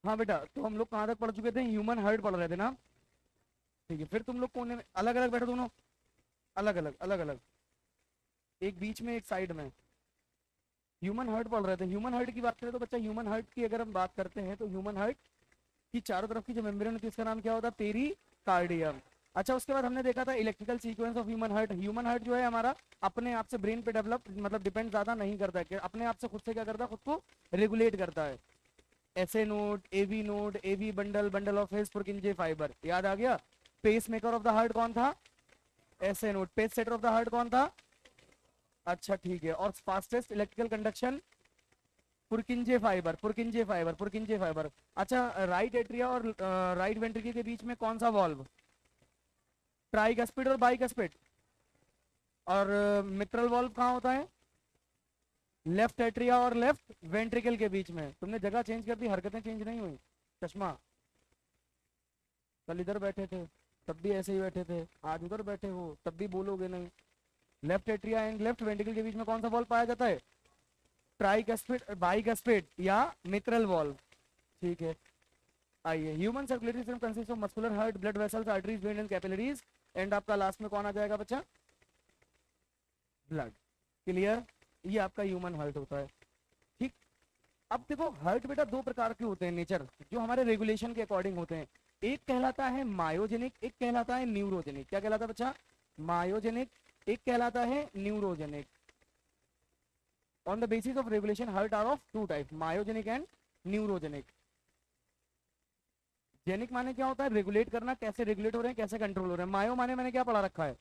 हाँ बेटा, तो हम लोग कहाँ तक पढ़ चुके थे? ह्यूमन हार्ट पढ़ रहे थे ना। ठीक है, फिर तुम लोग कोने में अलग अलग बैठो दोनों। अलग अलग, अलग अलग। एक बीच में, एक साइड में। ह्यूमन हार्ट पढ़ रहे थे। ह्यूमन हार्ट की बात करें तो बच्चा, ह्यूमन हार्ट की अगर हम बात करते हैं तो ह्यूमन हार्ट की चारों तरफ की जो मेम्ब्रेन होती है उसका नाम क्या होता है? पेरिकार्डियम। अच्छा, उसके बाद हमने देखा था electrical sequence of human heart. Human heart जो है हमारा अपने आप से ब्रेन पे डेवलप मतलब डिपेंड ज्यादा नहीं करता है, कि अपने आप से खुद से क्या करता है, खुद को रेगुलेट करता है। SA node, AV node, AV bundle, bundle of His, Purkinje fibre, याद आ गया। Pacemaker of the heart कौन था? SA node. Pace setter of the heart कौन था? अच्छा ठीक है। और fastest electrical conduction? Purkinje fibre, Purkinje fibre, Purkinje fibre. अच्छा, राइट एट्रिया और राइट वेंट्रिकल के बीच में कौन सा वॉल्व? ट्राइकस्पिड और बाइकस्पिड। और मिट्रल वॉल्व कहाँ होता है? लेफ्ट एट्रिया और लेफ्ट वेंट्रिकल के बीच में। तुमने जगह चेंज कर दी, हरकतें चेंज नहीं हुई। चश्मा, कल इधर बैठे थे तब भी ऐसे ही बैठे थे, आज उधर बैठे हो तब भी बोलोगे नहीं। Left atria and left ventricle के बीच में कौन सा वॉल्व पाया जाता है? ट्राइकस्पिड, बाइकस्पिड या मिट्रल वॉल्व। ठीक है, आइए। Human circulatory system consist of muscular heart, blood vessels, arteries, when and capillaries. And आपका लास्ट में कौन आ जाएगा बच्चा? ब्लड। क्लियर? ये आपका ह्यूमन हार्ट होता है। ठीक। अब देखो, हार्ट बेटा दो प्रकार के होते हैं नेचर, जो हमारे रेगुलेशन के अकॉर्डिंग होते हैं। एक कहलाता है मायोजेनिक, एक कहलाता है न्यूरोजेनिक। क्या कहलाता है बच्चा? मायोजेनिक। एक कहलाता है neurogenic. On the basis of regulation heart are of two type, myogenic and neurogenic. Genic माने क्या होता है? रेगुलेट करना, कैसे रेगुलेट हो रहे हैं, कैसे कंट्रोल हो रहे हैं। मायो माने मैंने क्या पढ़ा रखा है?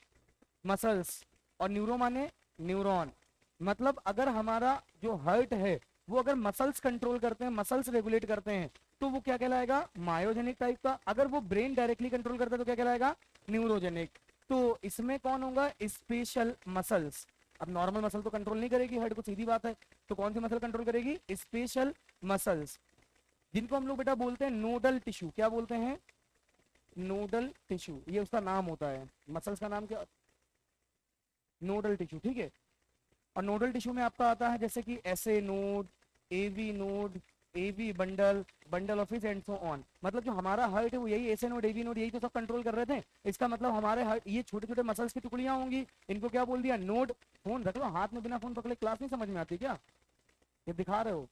मसल्स। और न्यूरो माने न्यूरॉन। मतलब अगर हमारा जो हार्ट है वो अगर मसल्स कंट्रोल करते हैं, मसल्स रेगुलेट करते हैं, तो वो क्या कहलाएगा? मायोजेनिक टाइप का। अगर वो ब्रेन डायरेक्टली कंट्रोल करता है तो क्या कहलाएगा? न्यूरोजेनिक। तो इसमें कौन होगा? Special muscles. अब नॉर्मल मसल तो कंट्रोल नहीं करेगी हार्ट को, सीधी बात है। तो कौन सी मसल कंट्रोल करेगी? स्पेशल मसल्स, जिनको हम लोग बेटा बोलते हैं नोडल टिश्यू। क्या बोलते हैं? नोडल टिश्यू, ये उसका नाम होता है। मसल्स का नाम क्या? Nodal tissue. ठीक है। और नोडल टिश्यू में आपका आता है जैसे कि SA node, AV node, AV bundle, bundle of His and so on. मतलब जो हमारा हार्ट है वो यही एसए नोड, एवी नोड, यही तो सब कंट्रोल कर रहे थे। इसका मतलब हमारे हार्ट, ये छोटे छोटे मसल्स की टुकड़ियां होंगी, इनको क्या बोल दिया? नोड। फोन रख लो हाथ में, बिना फोन पकड़े क्लास नहीं समझ में आती क्या? ये दिखा रहे हो?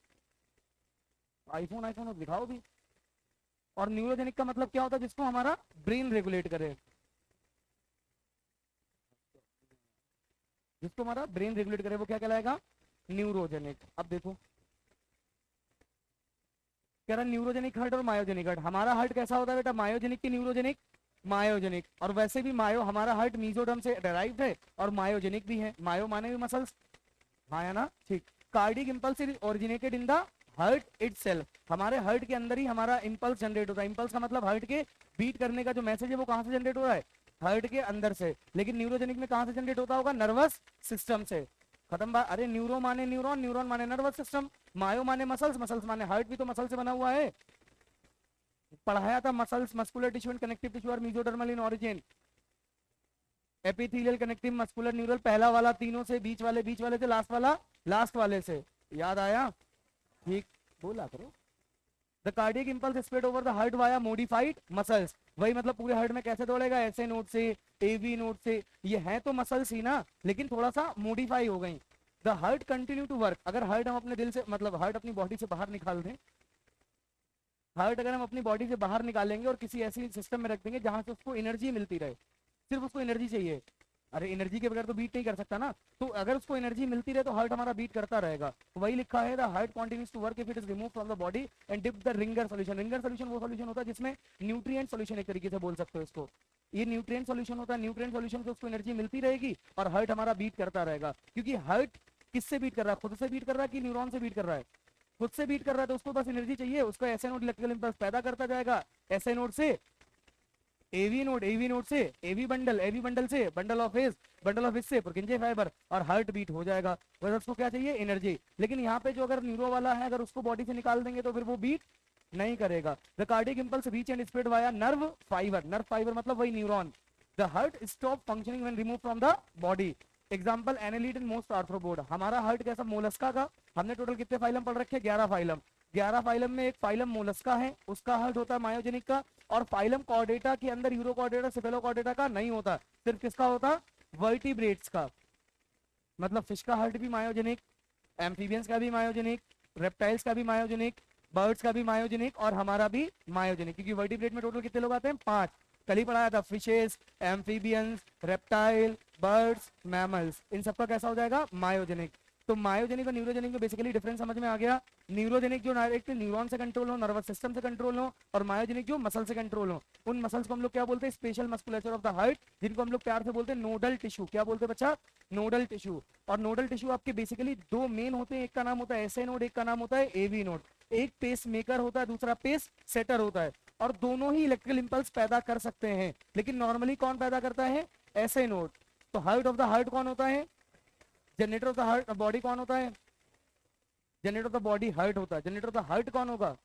आईफोन, आईफोन दिखाओ भी। और न्यूरोजेनिक का मतलब क्या होता है? जिसको हमारा ब्रेन रेगुलेट करे, जिसको हमारा ब्रेन रेगुलेट करे वो क्या कहलाएगा? न्यूरोजेनिक। अब देखो, कह रहा न्यूरोजेनिक हार्ट और मायोजेनिक हार्ट। हमारा हार्ट कैसा होता है बेटा? मायोजेनिक की न्यूरोजेनिक? मायोजेनिक। और वैसे भी मायो, हमारा हार्ट मीजोडर्म से डेराइव्ड है और मायोजेनिक भी है। मायो माने भी मसल्स। हाँ है ना? ठीक। Cardiac impulse originated in the heart itself. हमारे हार्ट के अंदर ही हमारा इंपल्स जनरेट होता है। इंपल्स का मतलब हार्ट के बीट करने का जो मैसेज है वो कहाँ से जनरेट हो रहा है? हार्ट के अंदर से। लेकिन न्यूरोजेनिक में कहाँ से जनरेट होता होगा? नर्वस सिस्टम से। खत्म बात। अरे न्यूरो माने न्यूरॉन, न्यूरॉन माने नर्वस सिस्टम, मायो माने मसल्स, मसल्स माने हार्ट भी तो मसल से बना हुआ है। पढ़ाया था muscles, muscular tissue and connective tissue और mesodermal in origin. Epithelial, connective, muscular, neural, पहला वाला तीनों से, बीच वाले से, लास्ट वाला लास्ट वाले से। याद आया? ठीक। बोला करो। The cardiac impulse spread over the heart via modified muscles. वही मतलब पूरे हार्ट में कैसे दौड़ेगा? ऐसे नोड से, एवी नोड से। ये है तो मसल्स ही ना, लेकिन थोड़ा सा मॉडिफाई हो गई। The heart continue to work. अगर हार्ट हम अपने दिल से मतलब हार्ट अपनी बॉडी से बाहर निकाल दें, हार्ट अगर हम अपनी बॉडी से बाहर निकालेंगे और किसी ऐसी सिस्टम में रख देंगे जहां से उसको एनर्जी मिलती रहे, सिर्फ उसको एनर्जी चाहिए। अरे एनर्जी के बगैर तो बीट नहीं कर सकता ना। तो अगर उसको एनर्जी मिलती रहे तो हार्ट हमारा बीट करता रहेगा। तो वही लिखा है, the heart continues to work if it is remove from the body and dip the Ringer solution. Ringer solution वो सॉल्यूशन होता है जिसमें न्यूट्रिएंट सॉल्यूशन, एक तरीके से बोल सकते हो इसको। ये न्यूट्रिएंट सॉल्यूशन होता है। न्यूट्रिएंट सॉल्यूशन से उसको एनर्जी मिलती रहेगी और हार्ट हमारा बीट करता रहेगा। क्योंकि हार्ट किससे बीट कर रहा है? खुद से बीट कर रहा है कि न्यूरॉन से बीट कर रहा है? खुद से बीट कर रहा है, तो उसको बस एनर्जी चाहिए। उसको एसए नोड इलेक्ट्रिकल इंपल्स पैदा करता जाएगा, एसए नोड से एवी नोड, एवी नोड से एवी बंडल, एवी बंडल से bundle of his, bundle of हिस से पुरकिंजे फाइबर, और हार्ट बीट हो जाएगा। बस उसको क्या चाहिए? एनर्जी। लेकिन यहाँ पे जो अगर न्यूरो वाला है, अगर उसको बॉडी से निकाल देंगे तो फिर वो बीट नहीं करेगा। The cardiac impulse reach and spread via nerve fibre. Nerve fibre मतलब वही neuron. The heart stop functioning when remove from the body. Example annelid and most arthropod. हमारा हार्ट कैसा? मोलस्का का। हमने टोटल कितने फाइलम पढ़ रखे? 11 फाइलम। 11 फाइलम में एक फाइलम मोलस्का है, उसका हार्ट होता है मायोजेनिक का, और फाइलम कॉर्डेटा के अंदर यूरोकॉर्डेटा सेफेलोकॉर्डेटा का नहीं होता, सिर्फ किसका होता, वर्टिब्रेट्स का। मतलब फिश का हार्ट भी मायोजेनिक, एम्फीबियंस का भी मायोजेनिक, रेप्टाइल्स का भी मायोजेनिक, बर्ड्स का भी मायोजेनिक, और हमारा भी मायोजेनिक, क्योंकि वर्टिब्रेट में टोटल कितने लोग आते हैं, 5। कल ही पढ़ाया था, fishes, amphibians, reptile, birds, mammals, इन सबका कैसा हो जाएगा, मायोजेनिक। तो मायोजेनिक और न्यूरोजेनिक में बेसिकली डिफरेंस समझ में आ गया। न्यूरोजेनिक जो डायरेक्ट न्यूरॉन से कंट्रोल हो, नर्वस सिस्टम से कंट्रोल हो, और मायोजेनिक जो मसल से कंट्रोल हो। उन मसल्स को हम लोग क्या बोलते हैं, special musculature of the heart, जिनको हम लोग प्यार से बोलते हैं नोडल टिश्यू। क्या बोलते हैं बच्चा, नोडल टिश्यू। और नोडल टिश्यू आपके बेसिकली दो मेन होते हैं, एक का नाम होता है एसए नोड, एक का नाम होता है एवी नोड। एक पेस मेकर होता है, दूसरा पेस सेटर होता है, और दोनों ही इलेक्ट्रिकल इंपल्स पैदा कर सकते हैं, लेकिन नॉर्मली कौन पैदा करता है, एसए नोड। तो हार्ट ऑफ द हार्ट कौन होता है, generator of the heart body कौन होता है, generator of the body heart होता है। जनरेटर ऑफ द हार्ट कौन होगा,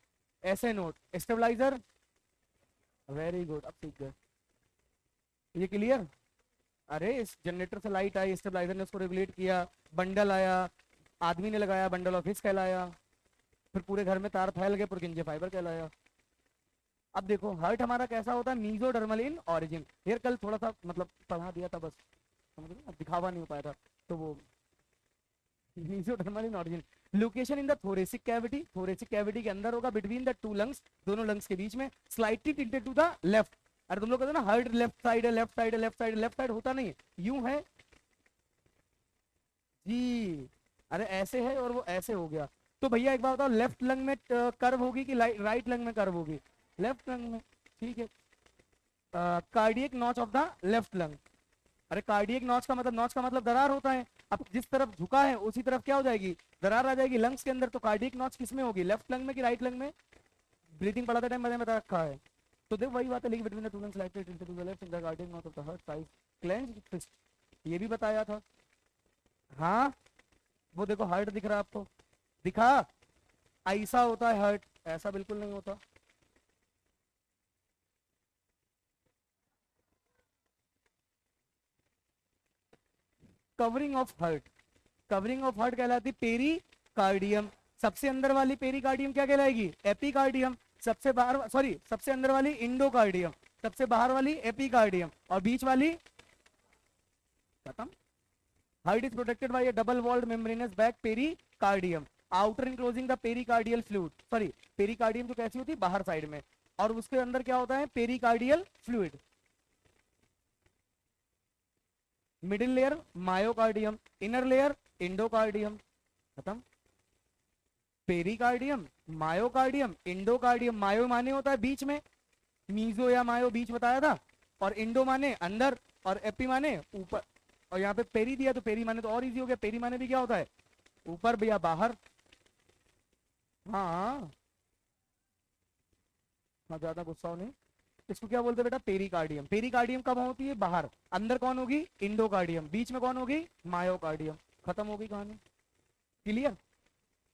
SA node. Stabiliser, very good, अब ठीक है, ये क्लियर। अरे इस जनरेटर से लाइट आई, स्टेबलाइजर ने उसको रेगुलेट किया, बंडल आया, आदमी ने लगाया, बंडल ऑफ हिस कहलाया, फिर पूरे घर में तार फैल गए, पुरकिंजे फाइबर कहलाया। अब देखो हार्ट हमारा कैसा होता है, मीजोडर्मल इन ऑरिजिन। यार कल थोड़ा सा मतलब पढ़ा दिया था बस, समझ रहे हो? दिखावा नहीं हो पाया था, तो वो mesodermal in origin. Location in the thoracic cavity, thoracic cavity के अंदर होगा, बिटवीन द टू लंग्स, दोनों लंग्स के बीच में, slightly tilted to the left. अरे तुम लोग कहते हो ना हार्ट लेफ्ट साइड है, लेफ्ट साइड है, लेफ्ट साइड, लेफ्ट साइड होता नहीं है, यूं है जी। अरे ऐसे है और वो ऐसे हो गया। तो भैया एक बात बताओ, लेफ्ट लंग में कर्व होगी कि राइट लंग में कर्व होगी, लेफ्ट लंग में, ठीक है। Cardiac notch of the left lung. अरे कार्डियक नॉच का मतलब, नॉच का मतलब दरार होता है। अब जिस तरफ झुका है उसी तरफ क्या हो जाएगी, दरार आ जाएगी लंग्स के अंदर। तो कार्डियक नॉच किस में होगी, लेफ्ट लंग में कि राइट लंग में, ब्रीथिंग पढ़ाते टाइम मैंने बता रखा है। तो देखो वही बात है, लिखी between the two lungs like to the left in the cardiac notch of the heart size clenched fist, ये भी बताया था। हाँ वो देखो हार्ट दिख रहा है आपको, दिखा, ऐसा होता है हार्ट, ऐसा बिल्कुल नहीं होता। Covering of heart, covering of heart कहलाती पेरिकार्डियम। सबसे अंदर वाली पेरिकार्डियम क्या कहलाएगी, एपिकार्डियम। सबसे बाहर, सॉरी, सबसे अंदर वाली इंडोकार्डियम, सबसे बाहर वाली एपिकार्डियम, और बीच वाली खत्म। Heart is protected by a double walled membranous back pericardium, outer enclosing the pericardial fluid. Sorry, pericardium तो कैसी होती है, बाहर साइड में, और उसके अंदर क्या होता है, pericardial fluid. Middle layer myocardium, inner layer endocardium, खत्म। Pericardium, myocardium, endocardium. मायो माने होता है बीच में, मीजो या मायो बीच बताया था, और इंडो माने अंदर, और एपी माने ऊपर। और यहाँ पे पेरी दिया तो पेरी माने तो और इजी हो गया, पेरी माने भी क्या होता है, ऊपर या बाहर। हाँ हाँ, ज्यादा गुस्सा हो नहीं। इसको क्या बोलते हैं बेटा, पेरिकार्डियम। पेरिकार्डियम कब होती है, बाहर। अंदर कौन होगी, इंडोकार्डियम। बीच में कौन होगी, मायोकार्डियम। खत्म हो गई कहानी, क्लियर।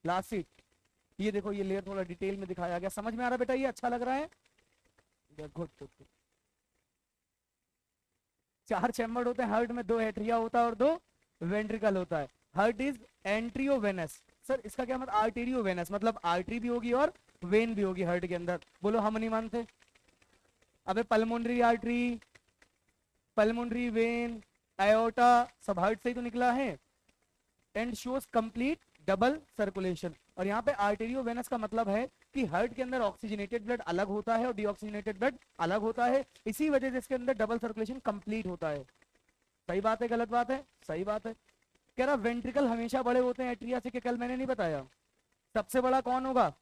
लास्ट सीट, ये देखो ये लेयर थोड़ा डिटेल में दिखाया गया, समझ में आ रहा है बेटा, ये अच्छा लग रहा है, गुड गुड गुड। चार चैम्बर होते हैं हार्ट में, दो एट्रिया होता है और दो वेंट्रिकल होता है। Heart is एंट्रियोवेनस। सर इसका क्या मतलब, आर्टेरियोवेनस, मतलब आर्टरी भी होगी और वेन भी होगी हार्ट के अंदर। बोलो हम नहीं मानते। अबे pulmonary artery, pulmonary vein, iota, सब हार्ट से ही तो निकला है। And shows complete double circulation. और यहाँ पे आर्टेरियोवेनस का मतलब है कि हार्ट के अंदर ऑक्सीजनेटेड ब्लड अलग होता है और डीऑक्सीजनेटेड ब्लड अलग होता है, इसी वजह से इसके अंदर डबल सर्कुलेशन कंप्लीट होता है। सही बात है, गलत बात है, सही बात है। कह रहा वेंट्रिकल हमेशा बड़े होते हैं एट्रिया से, कि कल मैंने नहीं बताया। सबसे बड़ा कौन होगा,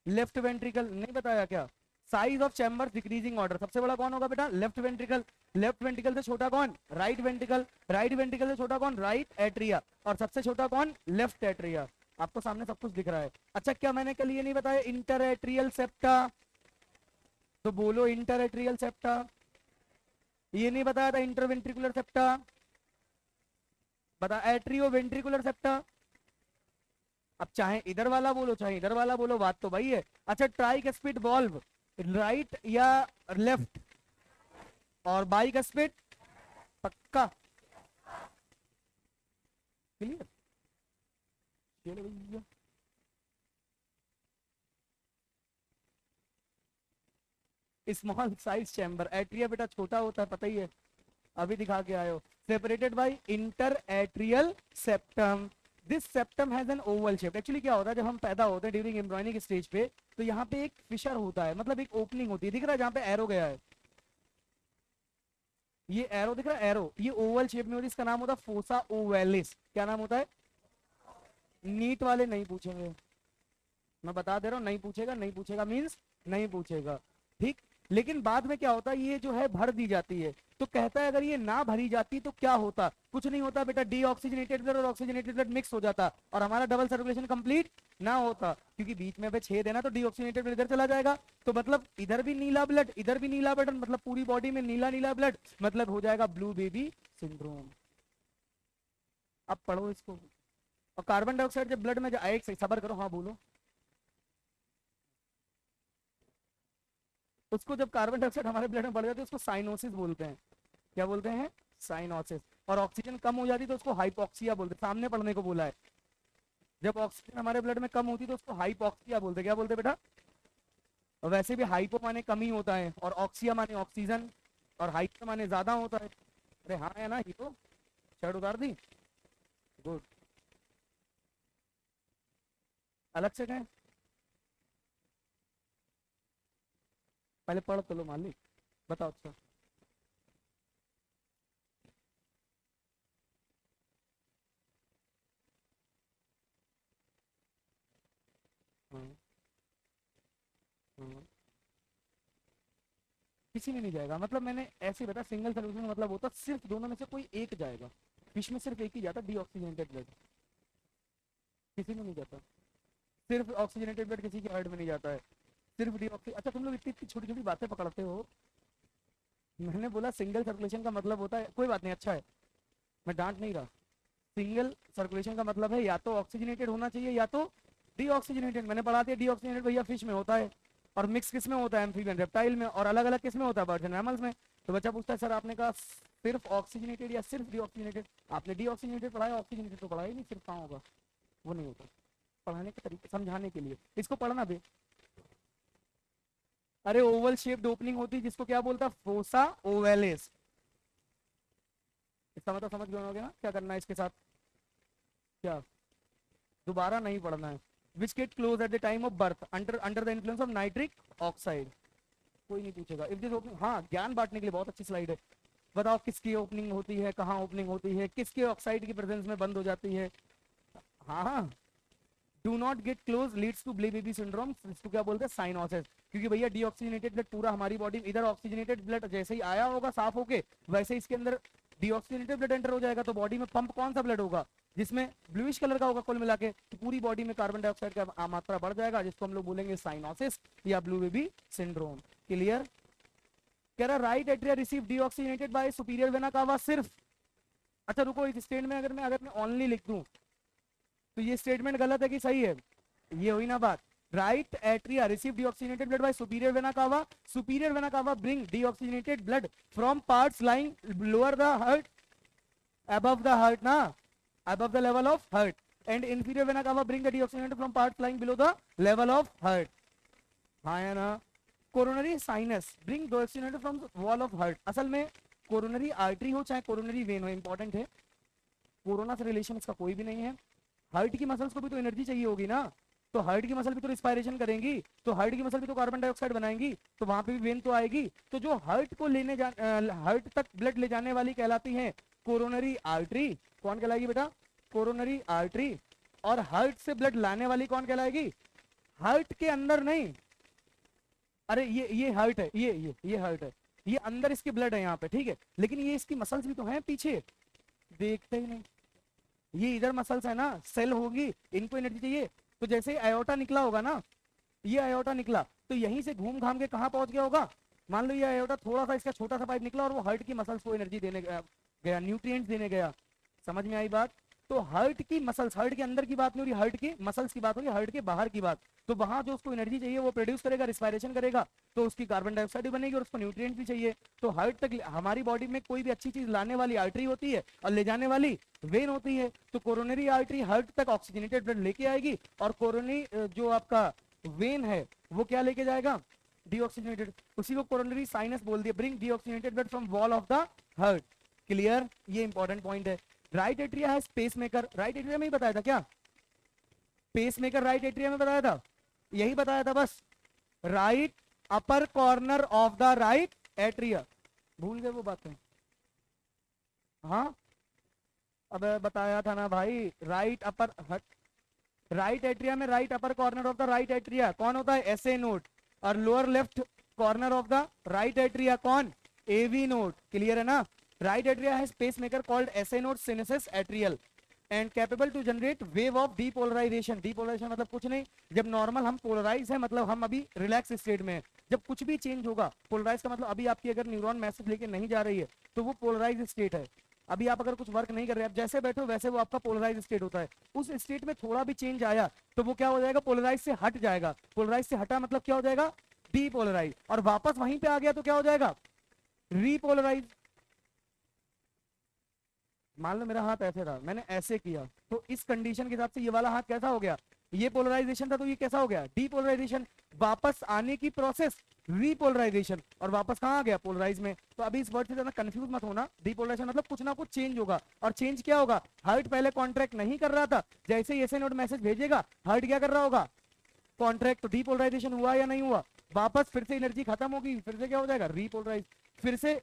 लेफ्ट वेंट्रिकल, नहीं बताया क्या। Size of chamber decreasing order, सबसे बड़ा कौन होगा बेटा, लेफ्ट वेंट्रिकल। लेफ्ट वेंट्रिकल से छोटा कौन, राइट वेंट्रिकल। राइट वेंट्रिकल से छोटा कौन, राइट एट्रिया। और सबसे छोटा कौन, लेफ्ट एट्रिया। आपको सामने सब कुछ दिख रहा है। अच्छा क्या मैंने कल ये नहीं बताया, इंटर एट्रियल सेप्टा, तो बोलो इंटर एट्रियल सेप्टा। ये नहीं बताया था इंटरवेंट्रिकुलर सेप्टा, बता एट्रियो वेंट्रिकुलर सेप्टा। अब चाहे इधर वाला बोलो चाहे इधर वाला बोलो, बात तो वही है। अच्छा ट्राइकस्पिड वॉल्व, राइट या लेफ्ट, और बाइकस्पिड, पक्का, क्लियर। चलो भैया, स्मॉल साइज चैम्बर, एट्रिया बेटा छोटा होता है पता ही है, अभी दिखा के आए हो। Separated by inter atrial septum, this septum has an Oval shape. Actually क्या होता है जब हम पैदा होते हैं ड्यूरिंग एम्ब्रॉयनिक स्टेज पे, तो यहाँ पे एक फिशर होता है, मतलब एक ओपनिंग होती है, दिख रहा है जहाँ पे एरो गया है, ये एरो दिख रहा है, एरो, ये ओवल शेप में होती है, इसका नाम होता है फोसा ओवेलिस। क्या नाम होता है? नीट वाले नहीं पूछेंगे, मैं बता दे रहा हूँ, नहीं पूछेगा, नहीं पूछेगा मीन्स नहीं पूछेगा, ठीक। लेकिन बाद में क्या होता है, ये जो है भर दी जाती है, तो कहता है अगर ये ना भरी जाती तो क्या होता? कुछ नहीं होता बेटा, डीऑक्सीजनेटेड ब्लड और ऑक्सीजनेटेड ब्लड मिक्स हो जाता और हमारा डबल सर्कुलेशन कंप्लीट ना होता, क्योंकि बीच में छेद है ना, तो डीऑक्सीजनेटेड ब्लड इधर चला जाएगा, तो मतलब इधर भी नीला ब्लड, इधर भी नीला ब्लड, मतलब पूरी बॉडी में नीला नीला ब्लड, मतलब हो जाएगा ब्लू बेबी सिंड्रोम। अब पढ़ो इसको। और कार्बन डाइऑक्साइड जब ब्लड में जाए, एक सबर करो, हाँ बोलो, उसको जब कार्बन डाइऑक्साइड हमारे ब्लड में बढ़ जाती है उसको साइनोसिस बोलते हैं। क्या बोलते हैं? साइनोसिस। और ऑक्सीजन कम हो जाती तो उसको हाइपोक्सिया बोलते हैं, सामने पढ़ने को बोला है। जब ऑक्सीजन हमारे ब्लड में कम होती तो उसको हाइपोक्सिया बोलते हैं। क्या बोलते बेटा? और वैसे भी हाइपो माने कमी होता है और ऑक्सिया माने ऑक्सीजन और हाइपो माने ज्यादा होता है। अरे हाँ है ना, ही तो शर्ट उतार दी, गुड, अलग से कहें, पहले पढ़ तो लो मालिक, बताओ। अच्छा हाँ, हाँ। किसी में नहीं जाएगा, मतलब मैंने ऐसे बता, सिंगल सोल्यूशन मतलब होता सिर्फ दोनों में से कोई एक जाएगा, फिश में सिर्फ एक ही जाता डीऑक्सीजनेटेड ब्लड, किसी में नहीं जाता। सिर्फ ऑक्सीजनेटेड ब्लड किसी के हार्ट में नहीं जाता है, सिर्फ डीऑक्सी। अच्छा तुम लोग इतनी इतनी छोटी छोटी बातें पकड़ते हो। मैंने बोला सिंगल सर्कुलेशन का मतलब होता है, कोई बात नहीं, अच्छा है, मैं डांट नहीं रहा। सिंगल सर्कुलेशन का मतलब है या तो ऑक्सीजनेटेड होना चाहिए या तो डीऑक्सीजनेटेड। मैंने पढ़ा दिया डीऑक्सीजनेटेड भैया फिश में होता है, और मिक्स किस में होता है? एम्फीबियन रेप्टाइल में, और अलग अलग किस में होता है? बर्ड्स एंड मैमल्स में। तो बच्चा पूछता है सर आपने कहा सिर्फ ऑक्सीजनेटेड या सिर्फ डीऑक्सीजनेटेड? आपने डीऑक्सीजनेटेड पढ़ा है, ऑक्सीजनेटेड तो पढ़ा ही नहीं, सिर्फ कहाँ होगा? वो नहीं होता, पढ़ाने के तरीके समझाने के लिए इसको पढ़ना भी। अरे ओवल शेप्ड ओपनिंग होती है जिसको क्या बोलता है? Fossa ovalis. इसका मतलब समझ गए होगे ना क्या करना है इसके साथ? क्या दोबारा नहीं पढ़ना है। Which get close at the time of birth under under the influence of nitric oxide. कोई नहीं पूछेगा। इफ दिस ओपनिंग, हाँ ज्ञान बांटने के लिए बहुत अच्छी स्लाइड है। बताओ किसकी ओपनिंग होती है, कहाँ ओपनिंग होती है, किसके ऑक्साइड की प्रेजेंस में बंद हो जाती है? हाँ हाँ, do not get close leads to blue baby syndrome, इसको क्या बोलते हैं? साइनोसिस। क्योंकि भैया डीऑक्सीजनेटेड ब्लड पूरा हमारी बॉडी में, इधर ऑक्सीजनेटेड ब्लड जैसे ही आया होगा साफ होके, वैसे इसके अंदर डीऑक्सीजनेटेड ब्लड एंटर हो जाएगा, तो बॉडी में पंप कौन सा ब्लड होगा? जिसमें ब्लूइश कलर का होगा कुल मिला के, तो पूरी बॉडी में कार्बन डाइऑक्साइड का मात्रा बढ़ जाएगा, जिसको हम लोग बोलेंगे साइनोसिस या ब्लू बेबी सिंड्रोम। क्लियर? कह रहा right atria receive deoxygenated by superior vena cava सिर्फ। अच्छा रुको, इस स्टेटमेंट में अगर मैं ओनली लिख दूं तो ये स्टेटमेंट गलत है कि सही है? ये हुई ना बात। Right atria receive deoxygenated blood by superior vena cava, superior vena cava bring deoxygenated blood from parts lying lower the heart above the heart ना, above the level of heart, and inferior vena cava bring the deoxygenated from parts lying below the level of heart। हाँ है ना। Coronary sinus bring deoxygenated from wall of heart। असल में coronary artery हो चाहे coronary when हो, important है, corona से रिलेशन इसका कोई भी नहीं है। हार्ट की मसल्स को भी तो एनर्जी चाहिए होगी ना, तो हार्ट की मसल भी तो रिस्पायरेशन करेंगी, तो हार्ट की मसल भी तो कार्बन डाइऑक्साइड बनाएंगी, तो वहां पे भी वेन तो आएगी। तो जो हार्ट को लेने हार्ट तक ब्लड ले जाने वाली कहलाती है कोरोनरी आर्टरी। कौन कहलाएगी बेटा? Coronary artery. और हार्ट से ब्लड लाने वाली कौन कहलाएगी? हार्ट के अंदर नहीं, अरे ये हार्ट है, ये हार्ट है, ये अंदर इसके ब्लड है यहाँ पे, ठीक है, लेकिन ये इसकी मसल्स भी तो हैं पीछे, देखते ही नहीं। ये इधर मसल्स है ना, सेल होगी, इनको एनर्जी चाहिए। तो जैसे आयोटा निकला होगा ना, ये आयोटा निकला तो यहीं से घूम घाम के कहाँ पहुंच गया होगा? मान लो ये आयोटा थोड़ा सा इसका छोटा सा पाइप निकला और वो हार्ट की मसल्स को एनर्जी देने गया, न्यूट्रिएंट्स देने गया। समझ में आई बात? तो हार्ट की मसल्स, हार्ट के अंदर की बात नहीं हो रही, हार्ट की मसल्स की बात हो रही, हार्ट के बाहर की बात। तो वहां जो उसको एनर्जी चाहिए वो प्रोड्यूस करेगा, रिस्पायरेशन करेगा, तो उसकी कार्बन डाइऑक्साइड भी बनेगी और उसको न्यूट्रिएंट्स भी चाहिए। तो हार्ट तक हमारी बॉडी में कोई भी अच्छी चीज लाने वाली आर्टरी होती है और ले जाने वाली वेन होती है। तो कोरोनरी आर्टरी हार्ट तक ऑक्सीजनेटेड ब्लड लेके आएगी और कोरोनरी जो आपका वेन है वो क्या लेके जाएगा? डीऑक्सीजनेटेड, उसी को कोरोनरी साइनस बोल दिया, bring deoxygenated blood from wall of the heart. Clear, ये इंपॉर्टेंट पॉइंट है। राइट एट्रिया है पेस मेकर, राइट एट्रिया में ही बताया था क्या, पेस मेकर राइट एट्रिया में बताया था, यही बताया था बस, right upper corner of the right atria, भूल गए वो बातें, हाँ अब बताया था ना भाई, right upper hut, right atria में right upper corner of the right atria कौन होता है, एसए नोड, और lower left corner of the right atria कौन, एवी नोड। क्लियर है ना, राइट एट्रिया है pacemaker called SA node sinus atrial and capable to generate wave of depolarisation. Depolarisation मतलब कुछ नहीं, जब नॉर्मल हम पोलराइज है मतलब हम अभी रिलैक्स स्टेट में है, जब कुछ भी चेंज होगा, पोलराइज का मतलब अभी आपकी अगर न्यूरॉन मैसेज लेके नहीं जा रही है तो वो पोलराइज स्टेट है। अभी आप अगर कुछ वर्क नहीं कर रहे, आप जैसे बैठो वैसे वो आपका पोलराइज स्टेट होता है, उस स्टेट में थोड़ा भी चेंज आया तो वो क्या हो जाएगा, पोलराइज से हट जाएगा, पोलराइज से हटा मतलब क्या हो जाएगा, डीपोलराइज, और वापस वहीं पे आ गया तो क्या हो जाएगा, रीपोलराइज। मान लो मेरा हाथ ऐसे था, मैंने ऐसे किया, तो इस कंडीशन के हिसाब से ये वाला हाथ कैसा हो गया, ये पोलराइजेशन था तो ये कैसा हो गया, डीपोलराइजेशन, वापस आने की प्रोसेस रीपोलराइजेशन, और वापस कहाँ आ गया, पोलराइज में। तो अभी इस वर्ड से ज्यादा कंफ्यूज मत होना, डीपोलराइजेशन मतलब कुछ ना कुछ चेंज होगा, और चेंज क्या होगा, हार्ट पहले कॉन्ट्रैक्ट नहीं कर रहा था, जैसे ही ऐसे नोट मैसेज भेजेगा हार्ट क्या कर रहा होगा, कॉन्ट्रैक्ट, तो डीपोलराइजेशन हुआ या नहीं हुआ, वापस फिर से एनर्जी खत्म होगी, फिर से क्या हो जाएगा, रीपोलराइज, फिर से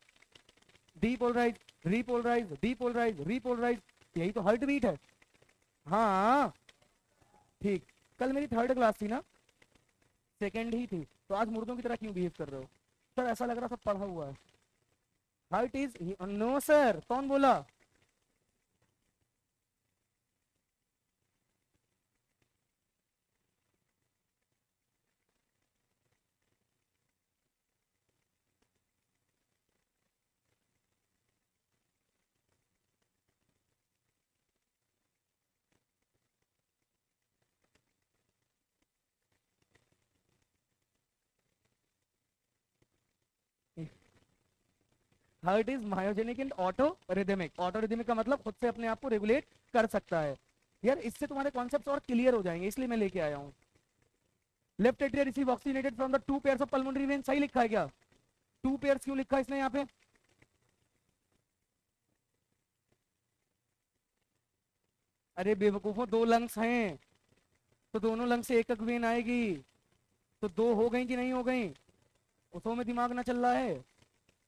डीपोलराइज, रीपोलराइज, डीपोलराइज, रीपोलराइज, यही तो हार्ट बीट है। हाँ ठीक, कल मेरी थर्ड क्लास थी ना, सेकंड ही थी, तो आज मुर्दों की तरह क्यों बिहेव कर रहे हो सर, ऐसा लग रहा सब पढ़ा हुआ है। हार्ट इज, नो सर, कौन बोला, heart is myogenic and auto rhythmic, auto rhythmic का मतलब खुद से अपने आप को रेगुलेट कर सकता है। यार इससे तुम्हारे कॉन्सेप्ट्स और क्लियर हो जाएंगे, इसलिए मैं लेके आया हूँ। Left atria receive oxygenated from the two pairs of pulmonary vein, सही लिखा है क्या, टू पेयर्स क्यों लिखा है इसने यहाँ पे, अरे बेवकूफों, दो लंग्स हैं तो दोनों लंग से एक एक वेन आएगी, तो दो हो गई कि नहीं हो गई, उसों में दिमाग ना चल रहा है।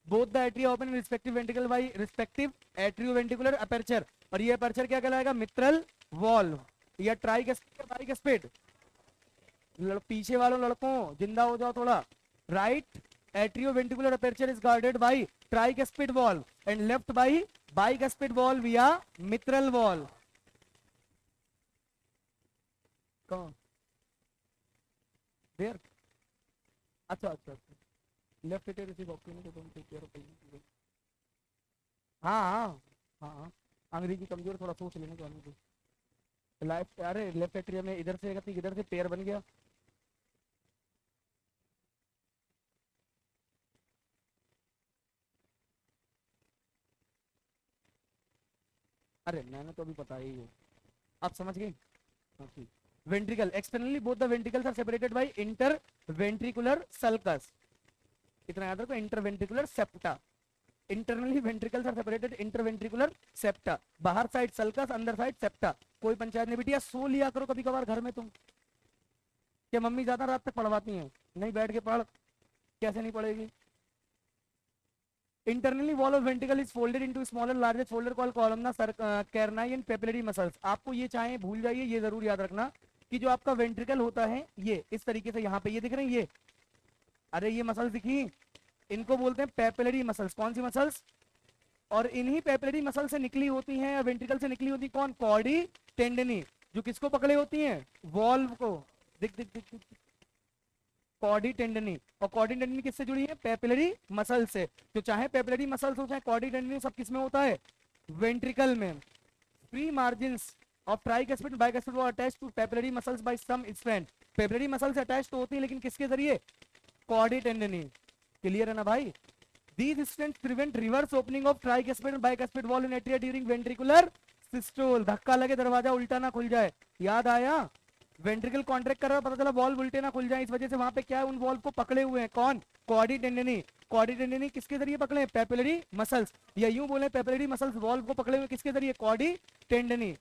Both the atria open respective ventricle by respective atrioventricular aperture, और ये अपर्चर क्या कहलाएगा, मित्रल वॉल्व या ट्राइकस्पिड या बाइकस्पिड। पीछे वालों लड़कों जिंदा हो जाओ थोड़ा, right atrioventricular aperture is guarded by tricuspid valve and left by bicuspid valve या मित्रल वॉल्व। कौन देयर, अच्छा अच्छा अच्छा, लेफ्ट एट्रिया रिसीव ऑक्सीजन तो तुम टेक केयर ऑफ, हाँ हाँ हाँ हाँ, अंग्रेजी कमजोर, थोड़ा सोच लेने को आने को। लाइफ, अरे लेफ्ट एट्रिया में इधर से गति, इधर से पैर बन गया, अरे मैंने तो अभी बताया ही है, आप समझ गए, हाँ ठीक। Ventricle externally both the ventricles are separated by interventricular sulcus, इतना याद रखो, interventricular septa, internally ventricles are separated interventricular septa, बाहर साइड सल्कस, अंदर साइड सेप्टा। कोई पंचायत नहीं बिटिया, सो लिया करो कभी कभार घर में तुम, क्या मम्मी ज्यादा रात तक पढ़वाती हैं, नहीं बैठ के पढ़, कैसे नहीं पढ़ेगी। Internally wall of ventricle is folded into smaller larger folder called columnae carneae and papillary muscles. आपको ये चाहे भूल जाइए, ये जरूर याद रखना कि जो आपका वेंट्रिकल होता है ये इस तरीके से, यहाँ पे ये दिख रहे हैं ये, अरे ये मसल्स दिखी, इनको बोलते हैं पेपिलरी मसल्स। कौन सी मसल्स, और इन्हीं पेपिलरी मसल से निकली होती हैं, वेंट्रिकल से निकली होती कौन, कॉर्डी टेंडनी, जो किसको पकड़े होती हैं, वॉल्व को, दिख दिख दिख, दिख। कॉर्डी टेंडनी, और कॉर्डी टेंडनी किससे जुड़ी है, पेपिलरी मसल से। तो चाहे पेपिलरी मसल्स हो चाहे कॉर्डी टेंडनी, सब किसमें होता है, वेंट्रिकल में। Free margins of tricuspid bicuspid वो attach to papillary muscles by some strand, papillary muscle से अटैच तो होती है लेकिन किसके जरिए, कॉर्डी टेंडनी। क्लियर है ना भाई, these stents prevent reverse opening of tricuspid and bicuspid wall in atria during ventricular systole, धक्का लगे दरवाजा उल्टा ना खुल जाए, याद आया, वेंट्रिकल कॉन्ट्रैक्ट कर रहा है, पता चला वॉल्व उल्टे ना खुल जाए, इस वजह से वहां पे क्या है, उन वॉल्व को पकड़े हुए हैं कौन, क्वाडी टेंडनी। क्वाडी टेंडनी किसके जरिए पकड़े, पेपिलरी मसल्स, या यूं बोले पेपिलरी मसल्स वॉल्व को पकड़े हुए किसके जरिए, क्वाडी टेंडनी।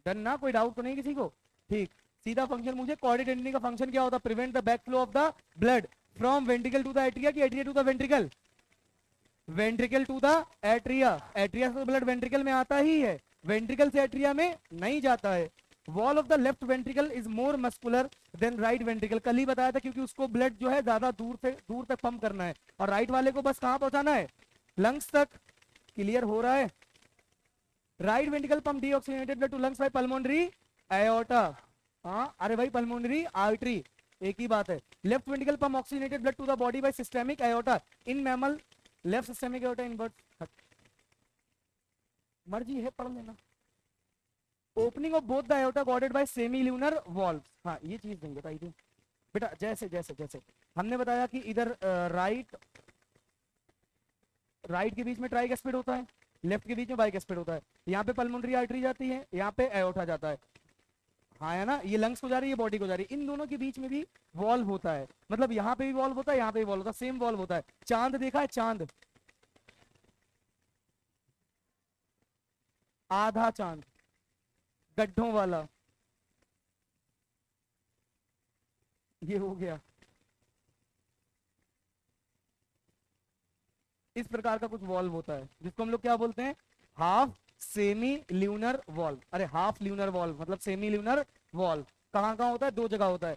डन ना, कोई डाउट तो नहीं किसी को, ठीक। सीधा फंक्शन मुझे, क्वाडी टेंडनी का फंक्शन क्या होता है, prevent the back flow of the blood from ventricle to the atria की atria to the ventricle, ventricle to the atria, atria से ब्लड वेंट्रिकल में आता ही है, वेंट्रिकल से एट्रिया में नहीं जाता है। Wall of the left ventricle is more muscular than right ventricle, कल ही बताया था, क्योंकि उसको ब्लड जो है ज्यादा दूर तक पंप करना है, और राइट वाले को बस कहां पहुंचाना है, लंग्स तक। क्लियर हो रहा है। Right ventricle pump deoxygenated blood to lungs by pulmonary aorta, हाँ अरे भाई पल्मोनरी आर्टरी एक ही बात है। Left ventricle pump oxygenated blood to the body by systemic aorta, in mammal left systemic aorta invert, मर्जी है पढ़ लेना। Opening of both the aorta guarded by semilunar valve, हाँ ये चीज नहीं बताई थी बेटा, जैसे जैसे जैसे हमने बताया कि इधर राइट के बीच में ट्राइगेस्पिड होता है, लेफ्ट के बीच में बाइगेस्पिड होता है, यहाँ पे पल्मोनरी आर्टरी जाती है, यहाँ पे एओर्टा जाता है, हाँ है ना, ये लंग्स को जा रही है, बॉडी को जा रही है, इन दोनों के बीच में भी वॉल्व होता है, मतलब यहाँ पे भी वॉल्व होता है, यहाँ पे भी वॉल्व होता है, सेम वॉल्व होता है। चांद देखा है, चांद, आधा चांद, गड्ढों वाला, ये हो गया, इस प्रकार का कुछ वॉल्व होता है जिसको हम लोग क्या बोलते हैं, हाफ सेमी ल्यूनर वॉल्व। अरे हाफ ल्यूनर वॉल्व मतलब सेमी ल्यूनर वॉल्व कहाँ कहाँ होता है, दो जगह होता है,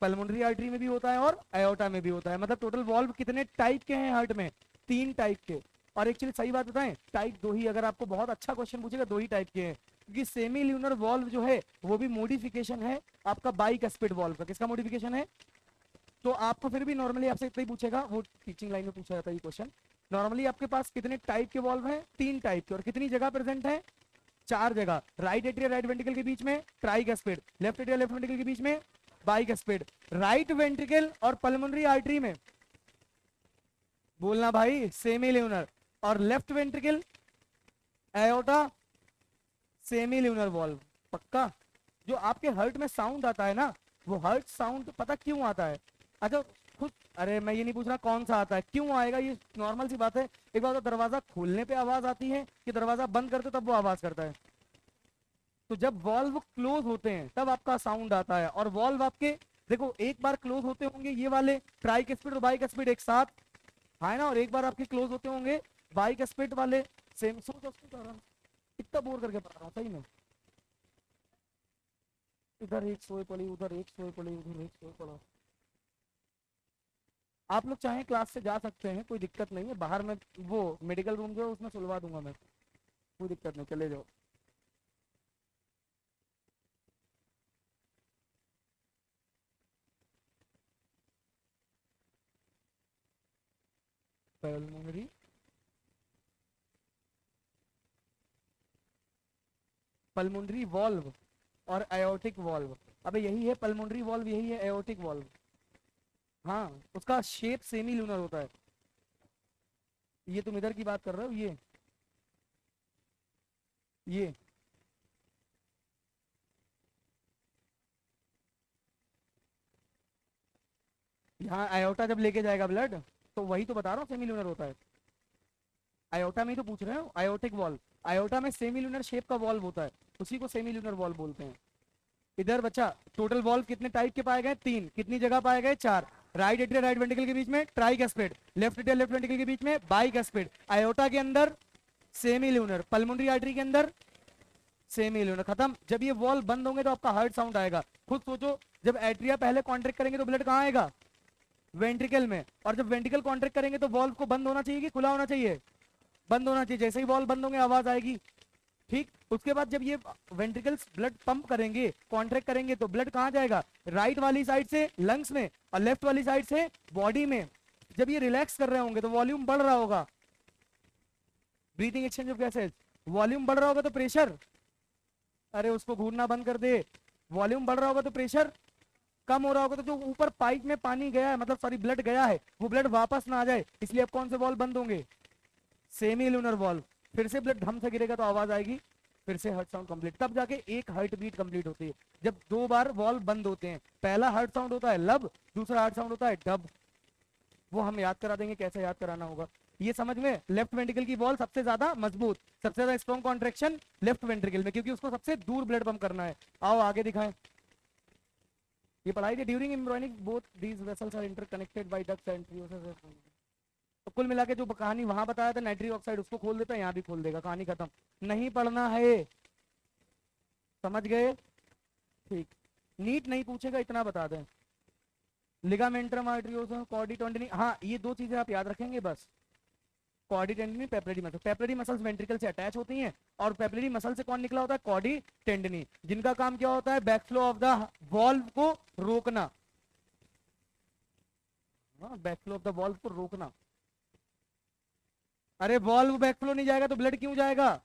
पल्मोनरी आर्टरी में भी होता है और एओर्टा में भी होता है। मतलब टोटल वॉल्व कितने टाइप के हैं हार्ट में, 3 टाइप के। और एक्चुअली सही बात बताएं, टाइप 2 ही, अगर आपको बहुत अच्छा क्वेश्चन पूछेगा 2 ही टाइप के हैं, क्योंकि सेमी ल्यूनर वॉल्व जो है वो भी मॉडिफिकेशन है आपका बाइकस्पिड वॉल्व का। किसका मॉडिफिकेशन है, तो आपको फिर भी नॉर्मली आपसे इतना ही पूछेगा, वो टीचिंग लाइन में पूछा जाता है ये क्वेश्चन। नॉर्मली आपके पास कितने टाइप के वॉल्व हैं, 3 टाइप के, और कितनी जगह प्रेजेंट है, 4 जगह। राइट एट्रिया राइट वेंट्रिकल के बीच में ट्राइगेस्पिड, लेफ्ट एट्रिया लेफ्ट वेंट्रिकल के बीच में बाइकस्पिड, राइट वेंट्रिकल और पल्मोनरी आर्टरी में बोलना भाई सेमी ल्यूनर, और left ventricle aorta semi lunar valve. पक्का। जो आपके हार्ट में साउंड आता है ना, वो हार्ट साउंड पता क्यों आता है, अच्छा खुद, अरे मैं ये नहीं पूछ रहा कौन सा आता है, क्यों आएगा, ये नॉर्मल सी बात है। एक बार तो दरवाजा खोलने पे आवाज आती है कि दरवाजा बंद करते तब वो आवाज करता है। तो जब वॉल्व क्लोज होते हैं तब आपका साउंड आता है। और वॉल्व आपके देखो एक बार क्लोज होते होंगे ये वाले ट्राइकस्पिड और बाइकस्पिड एक साथ, है ना, और एक बार आपके क्लोज होते होंगे बाइकस्पिड वाले सेम। इतना बोर करके पढ़ा रहा हूँ सही में, इधर एक सोए पड़ी, उधर एक सोए पड़ी, उधर एक सोए पड़ा। आप लोग चाहें क्लास से जा सकते हैं, कोई दिक्कत नहीं है, बाहर में वो मेडिकल रूम जो है उसमें सुलवा दूंगा मैं, कोई दिक्कत नहीं, चले जाओ। पल्मोनरी पल्मोनरी वॉल्व और एओर्टिक वॉल्व, अबे यही है पल्मोनरी वॉल्व, यही है एओर्टिक वॉल्व। हाँ उसका शेप सेमी लूनर होता है। ये तुम इधर की बात कर रहे हो, ये यहाँ आयोटा जब लेके जाएगा ब्लड, तो वही तो बता रहा हूँ सेमी लूनर होता है। आयोटा में ही तो पूछ रहे हो, आयोटिक वॉल्व, आयोटा में सेमी लूनर शेप का वॉल्व होता है, उसी को सेमी लूनर वॉल्व बोलते हैं। इधर बच्चा टोटल वॉल्व कितने टाइप के पाए गए, 3, कितनी जगह पाए गए, 4। राइट एट्रिया राइट वेंट्रिकल के बीच में tricuspid, left atria left ventricle के बीच में बाइकस्पिड, आयोटा के अंदर सेमी लूनर, पल्मोनरी आर्टरी के अंदर सेमी लूनर। खत्म। जब ये वॉल्व बंद होंगे तो आपका हार्ट साउंड आएगा। खुद सोचो, जब एट्रिया पहले कॉन्ट्रैक्ट करेंगे तो ब्लड कहाँ आएगा, वेंट्रिकल में, और जब वेंट्रिकल कॉन्ट्रैक्ट करेंगे तो वॉल्व को बंद होना चाहिए कि खुला होना चाहिए, बंद होना चाहिए। जैसे ही वॉल्व बंद होंगे आवाज आएगी, ठीक। उसके बाद जब ये वेंट्रिकल्स ब्लड पंप करेंगे, कॉन्ट्रैक्ट करेंगे, तो ब्लड कहाँ जाएगा, राइट वाली साइड से लंग्स में और लेफ्ट वाली साइड से बॉडी में। जब ये रिलैक्स कर रहे होंगे तो वॉल्यूम बढ़ रहा होगा, breathing exchange of gases, volume बढ़ रहा होगा तो प्रेशर, अरे उसको घूरना बंद कर दे, वॉल्यूम बढ़ रहा होगा तो प्रेशर कम हो रहा होगा, तो जो ऊपर पाइप में पानी गया है, मतलब सॉरी ब्लड गया है, वो ब्लड वापस ना आ जाए, इसलिए अब कौन से वॉल्व बंद होंगे, सेमी लूनर वॉल्व। फिर से ब्लड धम से गिरेगा तो आवाज आएगी फिर से हार्ट साउंड कंप्लीट, तब जाके एक हार्ट बीट कंप्लीट होती है। जब 2 बार वॉल्व बंद होते हैं, पहला हार्ट साउंड होता है लब, दूसरा हार्ट साउंड होता है डब। वो हम याद करा देंगे, कैसे याद कराना होगा ये समझ में। लेफ्ट वेंट्रिकल की वॉल सबसे ज्यादा मजबूत, सबसे ज्यादा स्ट्रॉन्ग कॉन्ट्रेक्शन लेफ्ट वेंट्रिकल में, क्योंकि उसको सबसे दूर ब्लड पंप करना है। आओ आगे दिखाएं, ये पढ़ाई थी। During embryonic both these vessels are interconnected by ducts and tubes. तो कुल मिला के जो कहानी वहां बताया था नाइट्रिक ऑक्साइड, उसको खोल देता है, यहाँ भी खोल देगा, कहानी खत्म। नहीं पढ़ना है, समझ गए? ठीक, नीट नहीं पूछेगा, इतना बता दें। लिगामेंटरम आर्टरियोसम कॉर्डी टेंडिनी, हाँ ये 2 चीजें आप याद रखेंगे बस। कॉर्डी टेंडिनी, पेपरेरी मसल। पेपरेरी मसल्स वेंट्रिकल से अटैच होती हैं, और पेपरेरी मसल से कौन निकला होता है? कॉर्डी टेंडिनी, जिनका काम क्या होता है? बैकफ्लो ऑफ द वॉल्व को रोकना। हाँ, बैकफ्लो ऑफ द वॉल्व को रोकना। अरे वॉल्व बैकफ्लो नहीं जाएगा तो ब्लड क्यों जाएगा?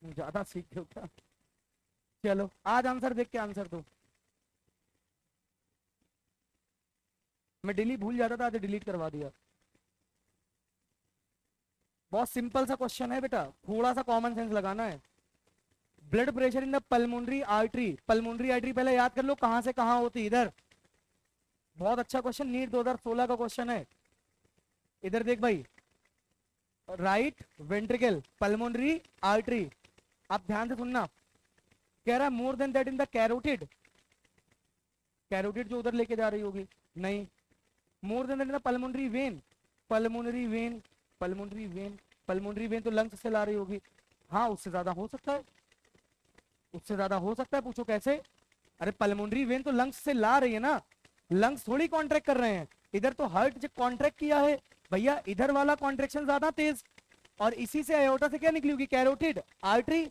ज्यादा सीख गए हो क्या? चलो आज आंसर देख के आंसर दो। मैं डिलीट भूल जाता था, आज डिलीट करवा दिया। बहुत सिंपल सा क्वेश्चन है बेटा, थोड़ा सा कॉमन सेंस लगाना है। Blood pressure in the pulmonary artery, pulmonary artery पहले याद कर लो कहां से कहां होती, इधर। बहुत अच्छा क्वेश्चन, नीट 2016 का क्वेश्चन है। इधर देख भाई, राइट वेंट्रिकल पल्मोनरी आर्टरी, आप ध्यान से सुनना। कह रहा है more than that in the carotid, carotid जो उधर लेके जा रही होगी, नहीं। More than that in the pulmonary vein, pulmonary vein, pulmonary vein, pulmonary vein तो लंग्स से ला रही होगी। हाँ उससे ज्यादा हो सकता है, उससे ज्यादा हो सकता है, पूछो कैसे? अरे पल्मोनरी वेन तो लंग्स से ला रही है ना, लंग्स थोड़ी कॉन्ट्रैक्ट कर रहे हैं। इधर तो हार्ट जो कॉन्ट्रैक्ट किया है भैया, इधर वाला कॉन्ट्रेक्शन ज्यादा तेज, और इसी से आयोटा से क्या निकली होगी? Carotid artery.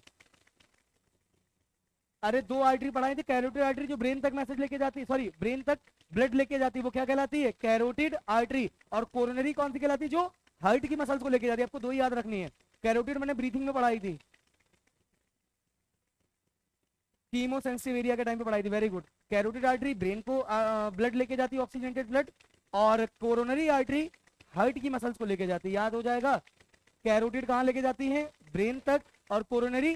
अरे 2 आर्टरी पढ़ाई थी, कैरोटिड आर्टरी जो ब्रेन तक मैसेज लेके जाती है, सॉरी ब्रेन तक ब्लड लेके जाती है, वो क्या कहलाती है? Carotid artery. और कोरोनरी कौन सी कहलाती है? जो हार्ट की मसल्स को लेके जाती है। आपको 2 ही याद रखनी है। कैरोटिड मैंने ब्रीथिंग में पढ़ाई थी, कीमो सेंसिटिव एरिया के टाइम पे पढ़ाई थी, very good. Carotid artery brain को ब्लड लेके जाती है, ऑक्सीजनेटेड ब्लड, और कोरोनरी आर्टरी हार्ट की मसल्स को लेके जाती है, याद हो जाएगा। कैरोटिड कहाँ लेके जाती है? ब्रेन तक, और कोरोनरी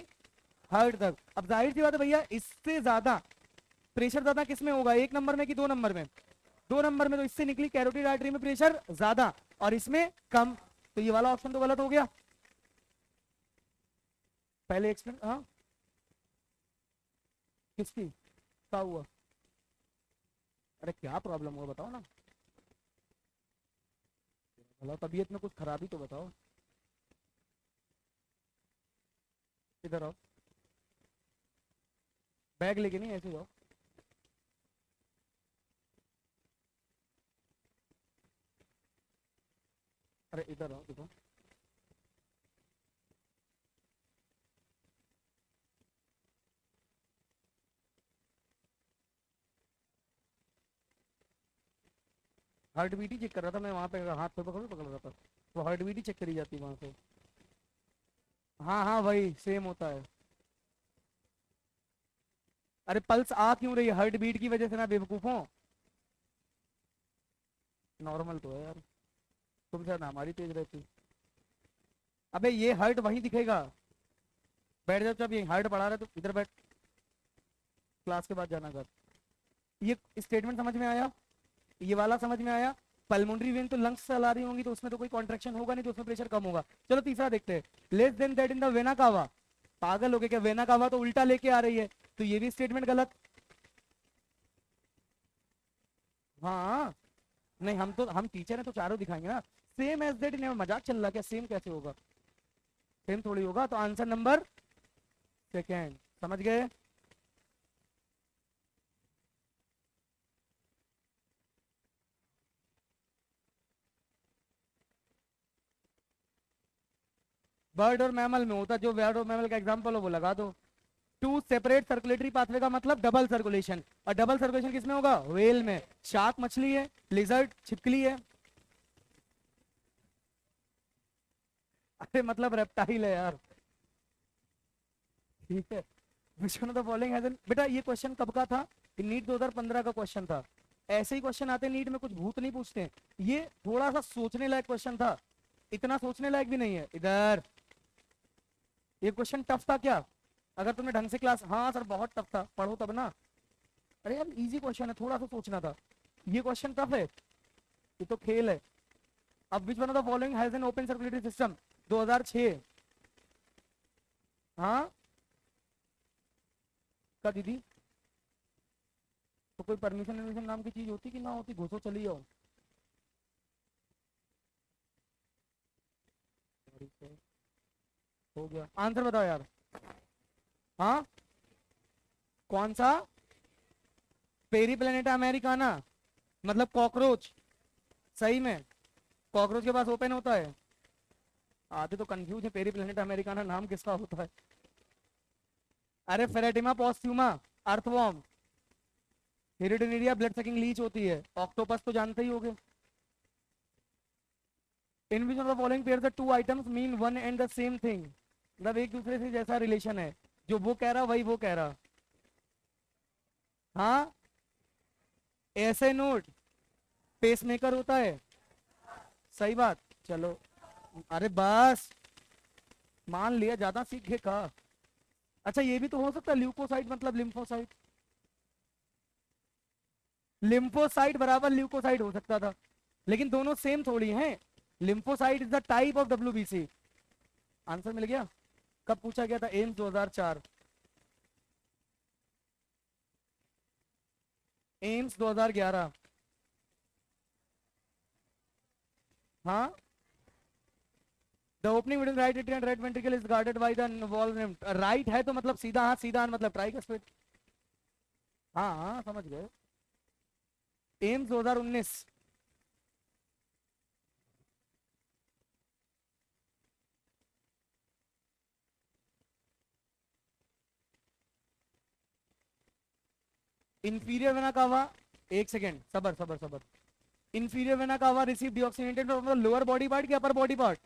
हार्ट तक। अब जाहिर सी बात है भैया, इससे ज्यादा प्रेशर ज्यादा किस में होगा? 1 नंबर में कि 2 नंबर में? 2 नंबर में, तो इससे निकली कैरोटिड आर्टरी में प्रेशर ज्यादा और इसमें कम, तो ये वाला ऑप्शन तो गलत हो गया। पहले एक्सप्लेन, हाँ किसकी क्या हुआ? अरे क्या प्रॉब्लम हुआ बताओ ना, भला तबीयत में कुछ खराबी तो बताओ। इधर आओ, बैग लेके नहीं, ऐसे जाओ। अरे इधर आओ, देखो हार्ट बीट ही चेक कर रहा था मैं, वहां पे हाथ पे पकड़ रहा था, वो हार्ट बीट ही चेक करी जाती है वहां से। हाँ हाँ वही सेम होता है। अरे पल्स आ क्यों रही है? हार्ट बीट की वजह से ना बेवकूफों, नॉर्मल तो है यार, तुमसे ना हमारी तेज रहती। अबे ये हार्ट वहीं दिखेगा, बैठ जाओ, जब ये हार्ट बढ़ा रहा है तो इधर बैठ, क्लास के बाद जाना घर। ये स्टेटमेंट समझ में आया? ये वाला समझ में आया? पल्मोनरी वेन तो लंग्स से चला रही होंगी, तो उसमें तो कोई कॉन्ट्रेक्शन होगा नहीं, तो उसमें प्रेशर कम होगा। चलो तीसरा देखते हैं, less than that in the vena cava. पागल हो गए क्या? वेना कावा तो उल्टा लेके आ रही है, तो ये भी स्टेटमेंट गलत। हाँ नहीं, हम टीचर हैं तो चारों दिखाएंगे ना। सेम एज दैट इन, मजाक चल रहा क्या? सेम कैसे होगा? सेम थोड़ी होगा, तो आंसर नंबर सेकेंड, समझ गए? बर्ड और मैमल में होता, जो बर्ड और मैमल का एग्जांपल हो वो लगा दो। 2 सेपरेट सर्कुलेटरी पाथवे का मतलब डबल सर्कुलेशन, और डबल सर्कुलेशन किसमें होगा? व्हेल में। शार्क मछली है, लिजर्ड छिपकली है, अरे मतलब रेप्टाइल है यार, ठीक है। Which one of the following has an, बेटा ये क्वेश्चन कब का था? नीट 2015 का क्वेश्चन था। ऐसे ही क्वेश्चन आते नीट में, कुछ भूत नहीं पूछते। ये थोड़ा सा सोचने लायक क्वेश्चन था, इतना सोचने लायक भी नहीं है। इधर ये क्वेश्चन टफ था क्या? अगर तुमने ढंग से क्लास, हाँ सर बहुत टफ था, पढ़ो तब ना। अरे यार इजी क्वेश्चन है, थोड़ा सा सोचना था। ये क्वेश्चन टफ है, ये तो खेल है। अब which one of the following has an open circulatory system? 2006। हाँ का दीदी, तो कोई परमिशन नाम की चीज होती कि ना होती? घुसो चली जाओ। हो गया, आंसर बताओ यार। हाँ कौन सा? पेरी प्लेनेटा अमेरिकाना, मतलब कॉकरोच। सही में कॉकरोच के पास ओपन होता है? आधे तो कंफ्यूज है, पेरी प्लेनेटा अमेरिकाना नाम किसका होता है? अरे Pheretima posthuma, earthworm. Hirudinaria blood sucking leech होती है। ऑक्टोपस तो जानते ही होगे। In which of the following pair the two items mean one and the same thing? मतलब एक दूसरे से जैसा रिलेशन है, जो वो कह रहा वही वो कह रहा। हाँ ऐसे नोट पेसमेकर होता है। सही बात। चलो, अरे बस मान लिया, ज्यादा सीख गए का। अच्छा ये भी तो हो सकता है, ल्यूकोसाइट मतलब लिम्फोसाइट। लिम्फोसाइट बराबर ल्यूकोसाइट हो सकता था, लेकिन दोनों सेम थोड़ी हैं। Lymphocyte is the type of WBC. Answer मिल गया। कब पूछा गया था? एम्स 2004। एम्स 2011। हाँ the opening with right atrium and right ventricle is guarded by the valve. Right है तो मतलब सीधा हाथ, सीधा हाथ मतलब ट्राइकस्पिड। हाँ हाँ समझ गए। एम्स 2019। इंफीरियर वेना कावा, एक सेकेंड सबर सबर सबर। Inferior vena cava receive deoxygenated from the lower body part कि अपर बॉडी पार्ट?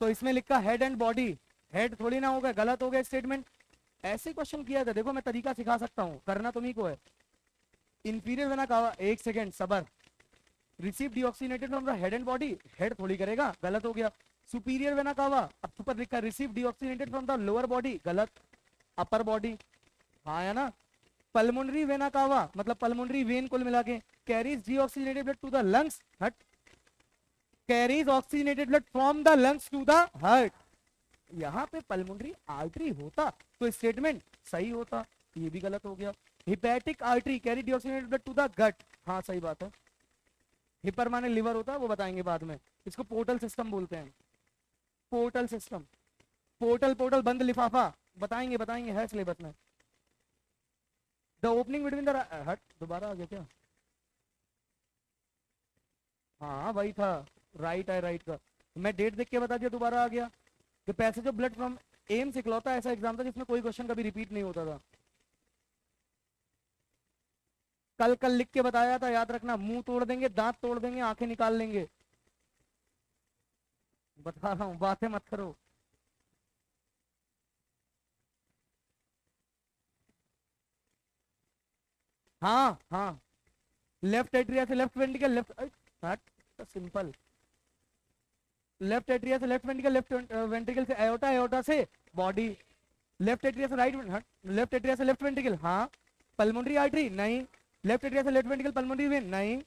तो इसमें लिखा हेड एंड बॉडी, हेड थोड़ी ना होगा, गलत हो गया स्टेटमेंट। ऐसे क्वेश्चन किया था, देखो मैं तरीका सिखा सकता हूँ, करना तुम्ही को है। इंफीरियर वेना कावा, एक सेकेंड सबर। Receive deoxygenated from the head and body, head थोड़ी करेगा, गलत हो गया। सुपीरियर वेना कावा, अब ऊपर लिखा receive deoxygenated from the lower body, गलत, अपर बॉडी। हाँ है ना। पल्मोनरी वेना कावा मतलब पल्मोनरी वेन कुल मिला के carries deoxygenated blood to the lungs, हट, carries oxygenated blood from the lungs to the heart. यहाँ पे पल्मोनरी आर्टरी होता तो स्टेटमेंट सही होता, ये भी गलत हो गया। Hepatic artery carry deoxygenated blood to the gut, हाँ सही बात है। हिपर माने लिवर होता है, वो बताएंगे बाद में। इसको पोर्टल सिस्टम बोलते हैं, पोर्टल सिस्टम। पोर्टल पोर्टल बंद लिफाफा, बताएंगे बताएंगे, है सिलेबस में। द ओपनिंग बिटवीन द, हट दोबारा आ गया क्या? हाँ वही था, राइट है राइट का। मैं डेट देख के बता दिया, दोबारा आ गया। The passage of blood from AIIMS इकलौता ऐसा एग्जाम था जिसमें कोई क्वेश्चन कभी रिपीट नहीं होता था। कल कल लिख के बताया था, याद रखना। मुंह तोड़ देंगे, दांत तोड़ देंगे, आंखें निकाल लेंगे। बता रहा हूँ, बातें मत करो। हाँ हाँ, लेफ्ट एट्रिया से left ventricle, left, simple. Left atria से लेफ्ट वेंट्रिकल, लेफ्ट वेंट्रिकल से एओर्टा, एओर्टा से बॉडी। लेफ्ट एट्रिया से राइट, लेफ्ट एट्रिया से लेफ्ट वेंट्रिकल, हाँ। पल्मोनरी आर्टरी नहीं। लेफ्ट एट्रिया से लेफ्ट वेंट्रिकल पल्मोनरी वेन नहीं,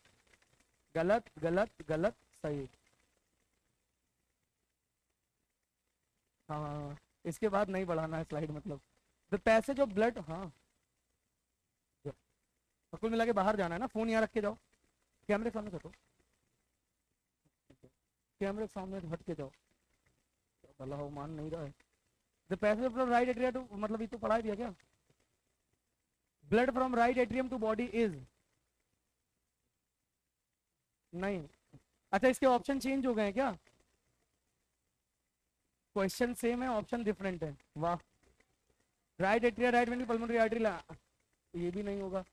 गलत गलत गलत, सही। हाँ इसके बाद नहीं बढ़ाना है स्लाइड, मतलब द पैसेज ऑफ ब्लड, हाँ। कुल मिला के बाहर जाना है ना, फोन यहाँ रख के जाओ, कैमरे के सामने रखो, कैमरे के सामने हट के जाओ। भला हो, मान नहीं रहा है। The passage from right atria to, मतलब ये तो पढ़ा दिया क्या? Blood from right atrium to body is, नहीं। अच्छा इसके ऑप्शन चेंज हो गए हैं क्या? क्वेश्चन सेम है, ऑप्शन डिफरेंट है, वाह। Right atria, right ventricle, pulmonary artery, ये भी नहीं होगा।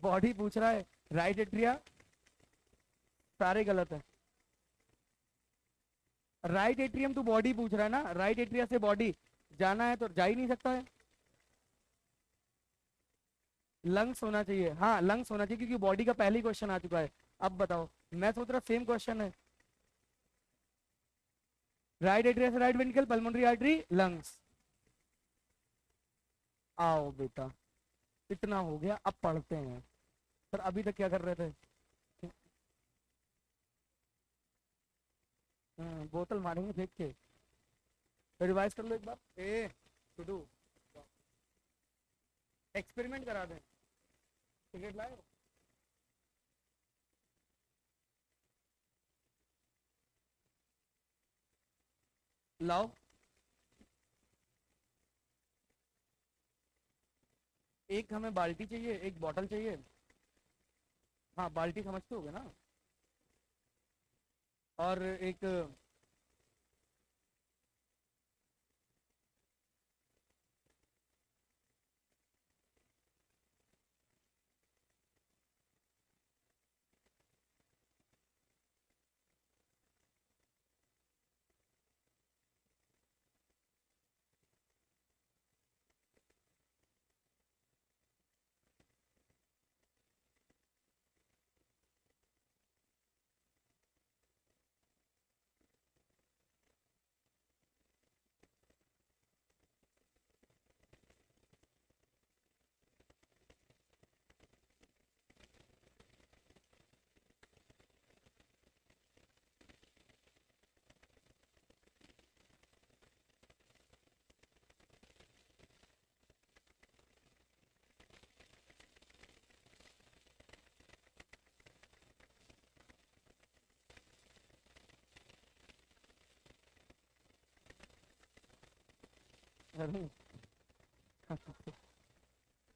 बॉडी पूछ रहा है, राइट एट्रिया, सारे गलत है। राइट एट्रियम टू बॉडी पूछ रहा है ना, राइट एट्रिया से बॉडी जाना है तो जा ही नहीं सकता है। लंग्स होना चाहिए, हाँ लंग्स होना चाहिए, क्योंकि बॉडी का पहले ही क्वेश्चन आ चुका है। अब बताओ, मैं सोच रहा सेम क्वेश्चन है। राइट एट्रिया से right ventricle, pulmonary artery, lungs. आओ बेटा, इतना हो गया, अब पढ़ते हैं। सर अभी तक क्या कर रहे थे? बोतल मारेंगे फेंक के। रिवाइज कर लो एक बार। ए टू एक्सपेरिमेंट करा दें। टिकट लाए हो? लाओ। एक हमें बाल्टी चाहिए, एक बॉटल चाहिए। हाँ बाल्टी समझते होगे ना। और एक,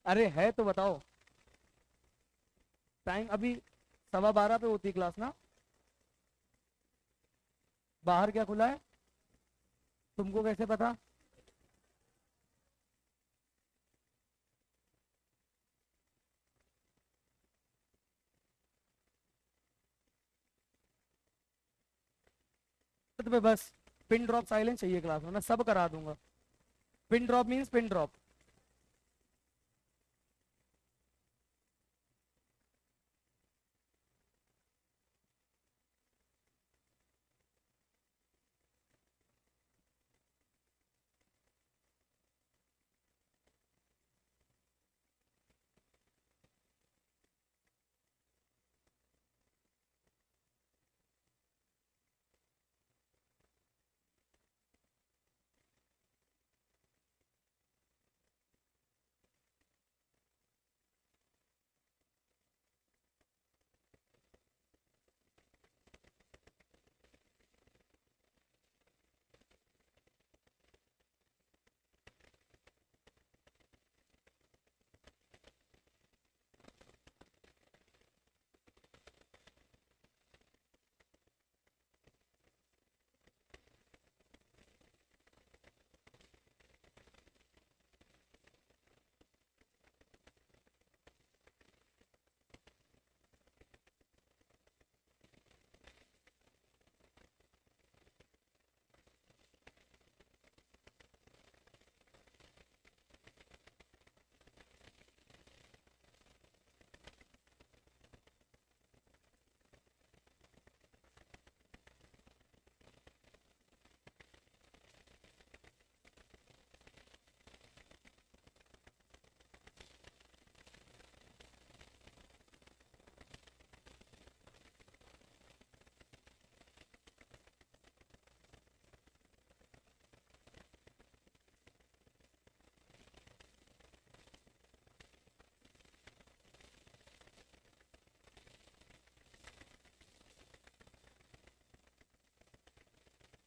अरे है तो बताओ। टाइम अभी 12:15 पे होती है क्लास ना। बाहर क्या खुला है? तुमको कैसे पता? पे बस पिन ड्रॉप साइलेंस चाहिए क्लास में, मैं सब करा दूंगा। Pin drop means pin drop.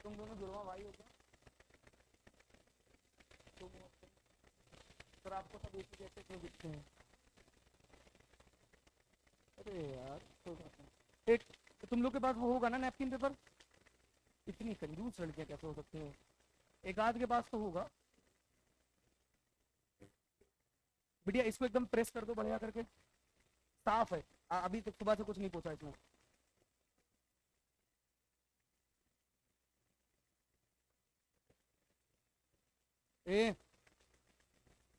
तुम दोनों जुड़वा भाई हो क्या? तुम सर आपको सब एक ही जैसे क्यों दिखते हैं? अरे यार कोई बात नहीं। एक, तुम लोग के पास वो होगा ना नैपकिन पेपर? इतनी कंजूस लड़कियां कैसे हो सकती हैं? एक आध के पास तो होगा। बढ़िया, इसको एकदम प्रेस कर दो बढ़िया करके। साफ है। अभी तक सुबह से कुछ नहीं पूछा इसमें। ए,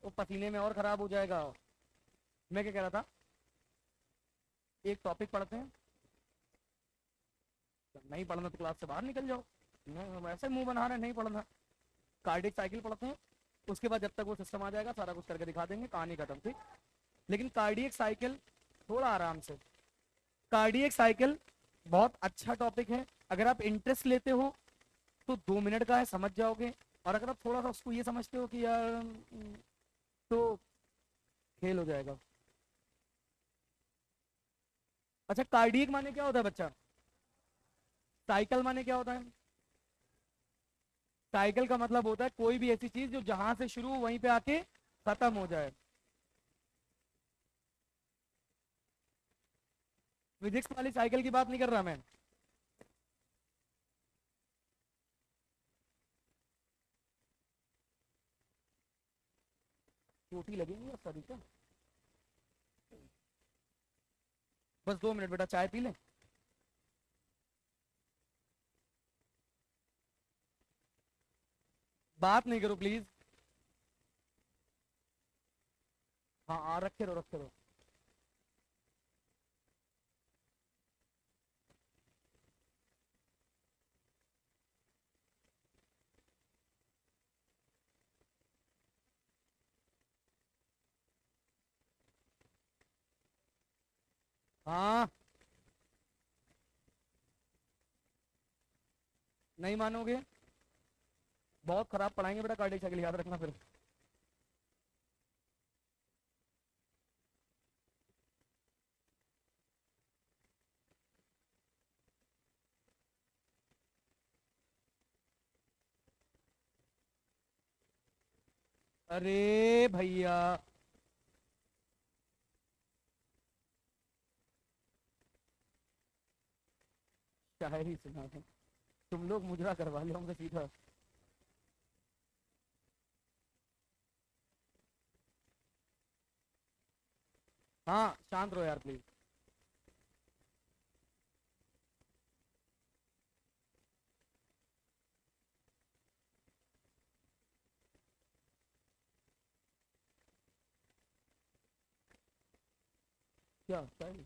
वो पसीने में और खराब हो जाएगा। मैं क्या कह रहा था, एक टॉपिक पढ़ते हैं। नहीं पढ़ना तो क्लास से बाहर निकल जाओ। वैसे मुंह बना रहे नहीं पढ़ना। कार्डिक साइकिल पढ़ते हैं। उसके बाद जब तक वो सिस्टम आ जाएगा सारा कुछ करके दिखा देंगे, कहानी खत्म, ठीक। लेकिन कार्डियक साइकिल थोड़ा आराम से, कार्डियक साइकिल बहुत अच्छा टॉपिक है। अगर आप इंटरेस्ट लेते हो तो 2 मिनट का है, समझ जाओगे। और अगर आप थोड़ा सा उसको ये समझते हो कि यार तो फेल हो जाएगा। अच्छा, कार्डियक माने क्या होता है बच्चा? साइकिल माने क्या होता है? साइकिल का मतलब होता है कोई भी ऐसी चीज जो जहां से शुरू वहीं पे आके खत्म हो जाए। फिजिक्स वाली साइकिल की बात नहीं कर रहा मैं। चोटी लगेगी अब सभी को। बस 2 मिनट बेटा, चाय पी ले। बात नहीं करो प्लीज। हाँ हाँ, रखे रहो रखे रहो। हाँ, नहीं मानोगे? बहुत खराब पढ़ाएंगे बेटा कार्डियक साइकिल, याद रखना फिर। अरे भैया, शायरी सुना दो। तुम लोग मुजरा करवा लो हमसे सीधा। हाँ शांत रहो यार प्लीज। क्या शायरी?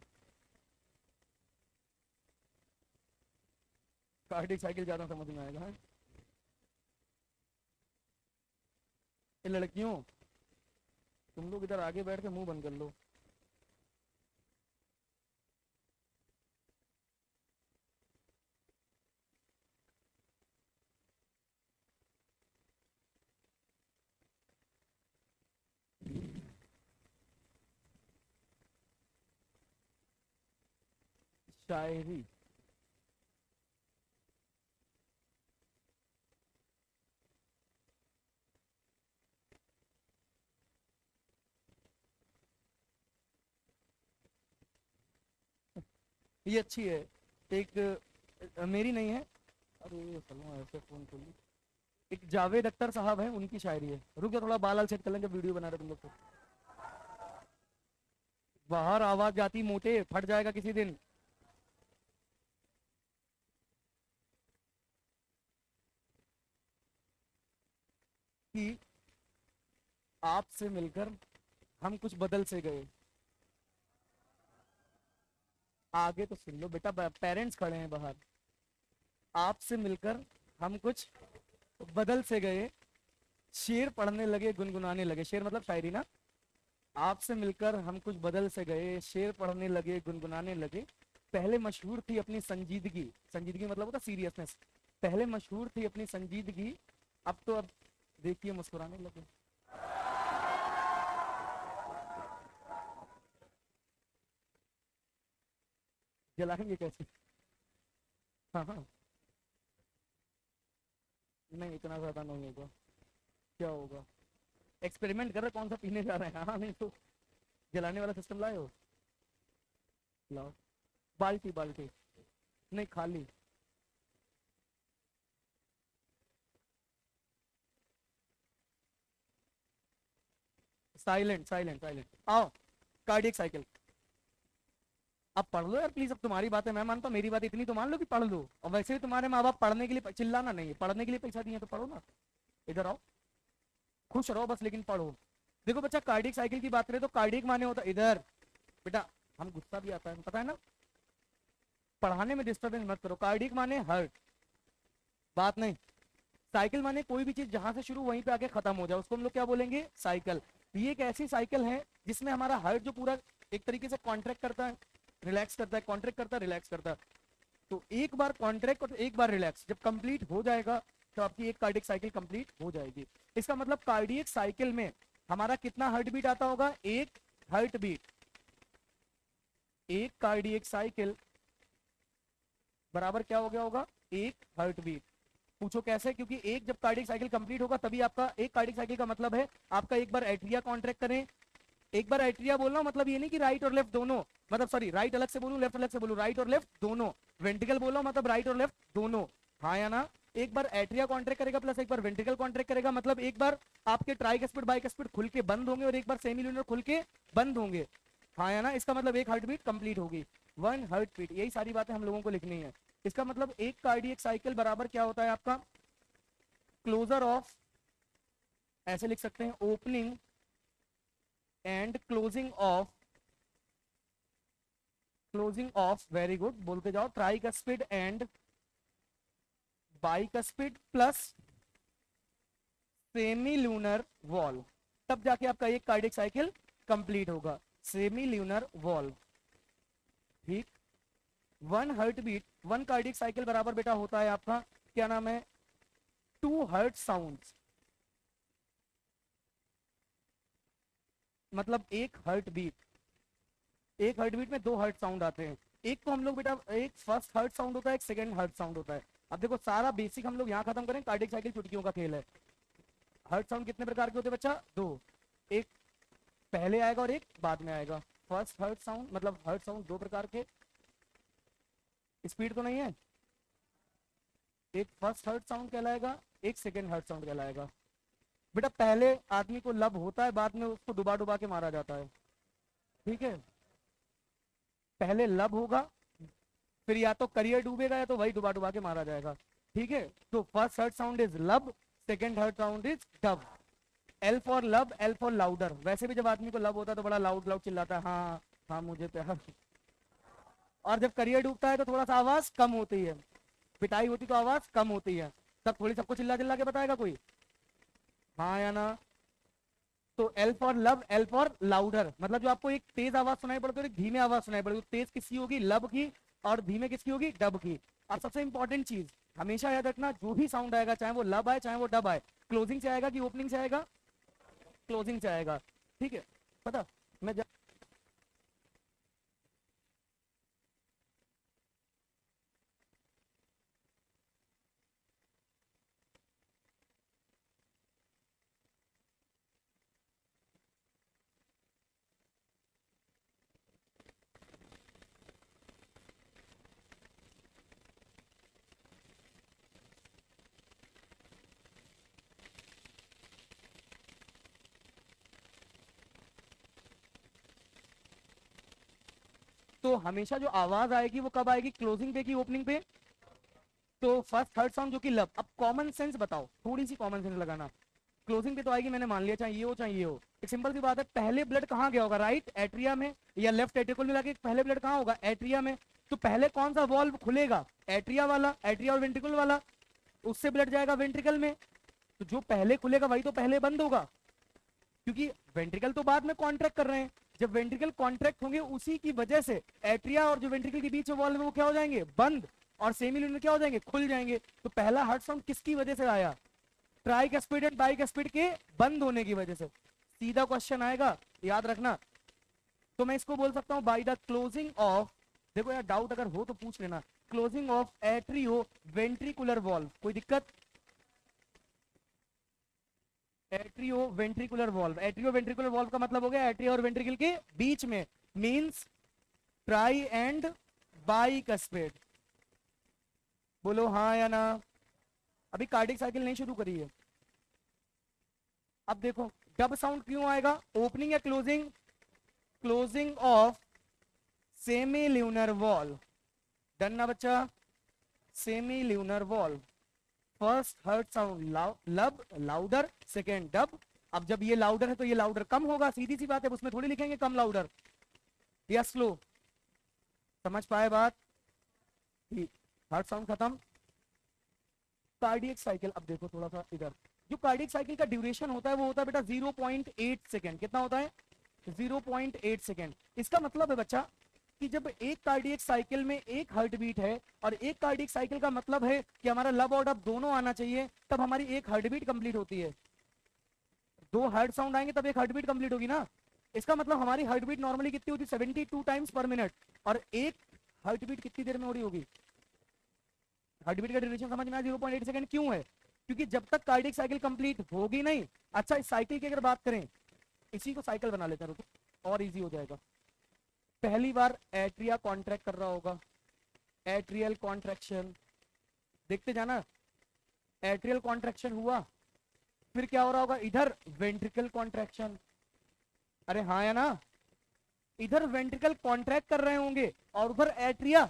कार्डियक साइकिल ज्यादा समझ में आएगा, हाँ? ये लड़कियों, तुम लोग इधर आगे बैठ के मुंह बंद कर लो। शायरी? ये अच्छी है। एक मेरी नहीं है। अरे चलो ऐसे फोन खोल ली। एक जावेद अख्तर साहब है, उनकी शायरी है। रुक जा, थोड़ा बाल सेट कर लेंगे, वीडियो बना रहे तुम लोग तो। बाहर आवाज जाती मोटे, फट जाएगा किसी दिन। कि आपसे मिलकर हम कुछ बदल से गए। आगे तो सुन लो बेटा, पेरेंट्स खड़े हैं बाहर। आपसे मिलकर हम कुछ बदल से गए, शेर पढ़ने लगे गुनगुनाने लगे। शेर मतलब शायरी ना। आपसे मिलकर हम कुछ बदल से गए, शेर पढ़ने लगे गुनगुनाने लगे। पहले मशहूर थी अपनी संजीदगी, संजीदगी मतलब होता सीरियसनेस। पहले मशहूर थी अपनी संजीदगी, अब देखिए मुस्कुराने लगे। जलाएंगे कैसे? हाँ हाँ। नहीं इतना ज्यादा नहीं होगा। क्या होगा? एक्सपेरिमेंट कर रहे, कौन सा पीने जा रहे हैं? हाँ नहीं तो जलाने वाला सिस्टम लाए हो? लाओ। बाल्टी बाल्टी। नहीं खाली। Silent silent silent. आओ, कार्डियक साइकिल। अब पढ़ लो यार प्लीज, अब तुम्हारी बात है मैं मानता हूँ, मेरी बात इतनी तो मान लो कि पढ़ लो। और वैसे भी तुम्हारे माँ बाप पढ़ने के लिए, चिल्लाना नहीं है, पढ़ने के लिए पैसा दिए तो पढ़ो ना। इधर आओ, खुश रहो बस, लेकिन पढ़ो। देखो बच्चा, कार्डियक साइकिल की बात करें तो कार्डियक माने होता है इधर। बेटा, हम गुस्सा भी आता है पता है ना। पढ़ाने में डिस्टर्बेंस मत करो। कार्डियक माने हर्ट, बात नहीं। साइकिल माने कोई भी चीज जहां से शुरू वहीं पे आके खत्म हो जाए उसको हम लोग क्या बोलेंगे, साइकिल। ये एक ऐसी साइकिल है जिसमें हमारा हार्ट जो पूरा एक तरीके से कॉन्ट्रैक्ट करता है, रिलैक्स करता है, कॉन्ट्रैक्ट करता है, रिलैक्स करता है। तो एक बार कॉन्ट्रैक्ट और एक बार रिलैक्स जब कंप्लीट हो जाएगा तो आपकी एक कार्डियक साइकिल कंप्लीट हो जाएगी। इसका मतलब कार्डियक साइकिल में हमारा कितना हार्ट बीट आता होगा, एक हार्ट बीट। एक कार्डियक साइकिल बराबर क्या हो गया होगा, एक हार्ट बीट। पूछो कैसे, क्योंकि एक जब कार्डियक साइकिल कंप्लीट होगा तभी आपका एक कार्डियक साइकिल का मतलब है आपका एक बार एट्रिया कॉन्ट्रैक्ट करें। एक बार एट्रिया बोलना मतलब ये नहीं कि राइट और लेफ्ट दोनों, मतलब सॉरी राइट अलग से बोलूं लेफ्ट अलग से बोलूं, राइट और लेफ्ट दोनों। वेंट्रिकल बोलो मतलब राइट और लेफ्ट दोनों, हाँ या ना। एक बार एट्रिया कॉन्ट्रैक्ट करेगा प्लस एक बार वेंट्रिकल कॉन्ट्रैक्ट करेगा, मतलब एक बार आपके ट्राइकस्पिड बाइकस्पिड खुल के बंद होंगे और एक बार सेमील्यूनर खुल के बंद होंगे, हाँ या ना। इसका मतलब एक हार्ट बीट कंप्लीट होगी, वन हार्ट बीट। यही सारी बातें हम लोगों को लिखनी है। इसका मतलब एक कार्डियक साइकिल बराबर क्या होता है आपका, क्लोजर ऑफ, ऐसे लिख सकते हैं, opening and closing of, very good, बोलते जाओ, tricuspid and bicuspid plus semilunar valve, तब जाके आपका एक कार्डियक साइकिल कंप्लीट होगा, सेमील्यूनर वॉल्व। ठीक, one heartbeat, one cardiac cycle बराबर बेटा होता है आपका, क्या नाम है, 2 हर्ट साउंड्स, मतलब एक हार्ट बीट, एक हार्ट बीट में 2 हर्ट साउंड आते हैं। एक तो हम लोग बेटा, एक फर्स्ट हर्ट साउंड होता है, एक सेकंड हर्ट साउंड होता है। अब देखो सारा बेसिक हम लोग यहाँ खत्म करें, कार्डियक साइकिल चुटकियों का खेल है। हर्ट साउंड कितने प्रकार के होते हैं बच्चा, 2, एक पहले आएगा और एक बाद में आएगा। फर्स्ट हर्ट साउंड मतलब हर्ट साउंड 2 प्रकार के, स्पीड तो नहीं है, एक फर्स्ट हर्ट साउंड कहलाएगा, एक सेकंड हर्ट साउंड कहलाएगा। बेटा पहले आदमी को लब होता है, बाद में उसको डुबा डुबा के मारा जाता है, ठीक है। पहले लब होगा, फिर या तो करियर डूबेगा या तो वही डुबा डुबा के मारा जाएगा, ठीक है। तो फर्स्ट हर्ट साउंड इज लब, second heart sound is dub. L for लब, एल फॉर लाउडर। वैसे भी जब आदमी को लब होता है तो बड़ा लाउड लाउड चिल्लाता है, हाँ हाँ मुझे प्यार। और जब करियर डूबता है तो थोड़ा सा आवाज कम होती है, पिटाई होती तो आवाज कम होती है, तब थोड़ी सबको चिल्ला चिल्ला के बताएगा कोई, हाँ या ना। तो एल फॉर लब, एल फॉर लाउडर, मतलब जो आपको एक तेज आवाज सुनाई पड़ती है और एक धीमे आवाज सुनाई पड़ेगी, तेज किसकी होगी, लब की, और धीमे किसकी होगी, डब की। और सबसे इंपॉर्टेंट चीज हमेशा याद रखना, जो भी साउंड आएगा चाहे वो लब आए चाहे वो डब आए, क्लोजिंग से आएगा कि ओपनिंग से आएगा, क्लोजिंग से आएगा, ठीक है। पता मैं तो हमेशा जो आवाज आएगी वो कब आएगी, क्लोजिंग पे की ओपनिंग पे। तो फर्स्ट थर्ड साउंड जो कि लब, अब कॉमन सेंस बताओ, थोड़ी सी कॉमन सेंस लगाना, क्लोजिंग पे तो आएगी, मैंने मान लिया, चाहे ये हो चाहे ये हो। एक सिंपल सी बात है, पहले ब्लड कहाँ गया होगा, राइट एट्रिया में, या लेफ्ट एट्रिकल में जाके पहले ब्लड कहाँ होगा, एट्रिया में। तो पहले कौन सा वॉल्व खुलेगा, एट्रिया वाला, एट्रिया और वेंट्रिकल वाला, उससे ब्लड जाएगा वेंट्रिकल में। तो जो पहले खुलेगा वही तो पहले बंद होगा, क्योंकि वेंट्रिकल तो बाद में कॉन्ट्रैक्ट कर रहे हैं। जब वेंट्रिकल कॉन्ट्रैक्ट होंगे उसी की वजह से एट्रिया और जो वेंट्रिकल के बीच में वॉल्व है वो क्या हो जाएंगे, बंद, और सेमील्यूनर क्या हो जाएंगे, खुल जाएंगे। तो पहला हार्ट साउंड किसकी वजह से आया, ट्राइकस्पिड एंड बाइकस्पिड के बंद होने की वजह से। सीधा क्वेश्चन आएगा, याद रखना। तो मैं इसको बोल सकता हूं बाय द क्लोजिंग ऑफ, देखो यार डाउट अगर हो तो पूछ लेना, closing of atrio ventricular valve, कोई दिक्कत, atrio ventricular valve, atrio ventricular valve का मतलब हो गया एट्रिया और वेंट्रिकल के बीच में, मींस ट्राई एंड बाइकस्पिड। बोलो हाँ या ना। अभी कार्डिक साइकिल नहीं शुरू करी है। अब देखो डब साउंड क्यों आएगा, ओपनिंग या closing, closing of semi lunar valve, done ना बच्चा, semi lunar valve. First heart sound लब, लाउडर, सेकेंड डब। अब जब ये लाउडर है तो ये लाउडर कम होगा, सीधी सी बात है, उसमें थोड़ी लिखेंगे कम लाउडर या स्लो, समझ पाए बात, ठीक। हर्ट साउंड खत्म। कार्डियक साइकिल, अब देखो थोड़ा सा इधर, जो कार्डियक साइकिल का ड्यूरेशन होता है वो होता है बेटा 0.8 सेकेंड। कितना होता है? 0.8 सेकेंड। इसका मतलब है बच्चा कि जब एक कार्डियक साइकिल में एक हार्ट बीट है, और एक कार्डियक साइकिल का मतलब है कि हमारा लब और डब दोनों आना चाहिए, तब हमारी एक हार्ट बीट कंप्लीट होती है। दो हार्ट साउंड आएंगे तब एक हार्ट बीट कंप्लीट होगी ना। इसका मतलब हमारी हार्ट बीट नॉर्मली कितनी होती है? 72 टाइम्स पर मिनट। और एक हार्ट बीट कितनी देर में हो रही होगी? हार्ट बीट का ड्यूरेशन समझ में आया 0.8 सेकंड क्यों है? क्योंकि जब तक कार्डियक साइकिल कंप्लीट होगी नहीं। अच्छा, इस साइकिल की अगर बात करें, इसी को साइकिल बना लेते हैं, रुको और इजी हो जाएगा। पहली बार एट्रिया कॉन्ट्रैक्ट कर रहा होगा, एट्रियल कॉन्ट्रैक्शन, देखते जाना, एट्रियल कॉन्ट्रैक्शन हुआ, फिर क्या हो रहा होगा? इधर वेंट्रिकल कॉन्ट्रैक्शन, अरे हाँ या ना, इधर वेंट्रिकल कॉन्ट्रैक्ट कर रहे होंगे और उधर एट्रिया,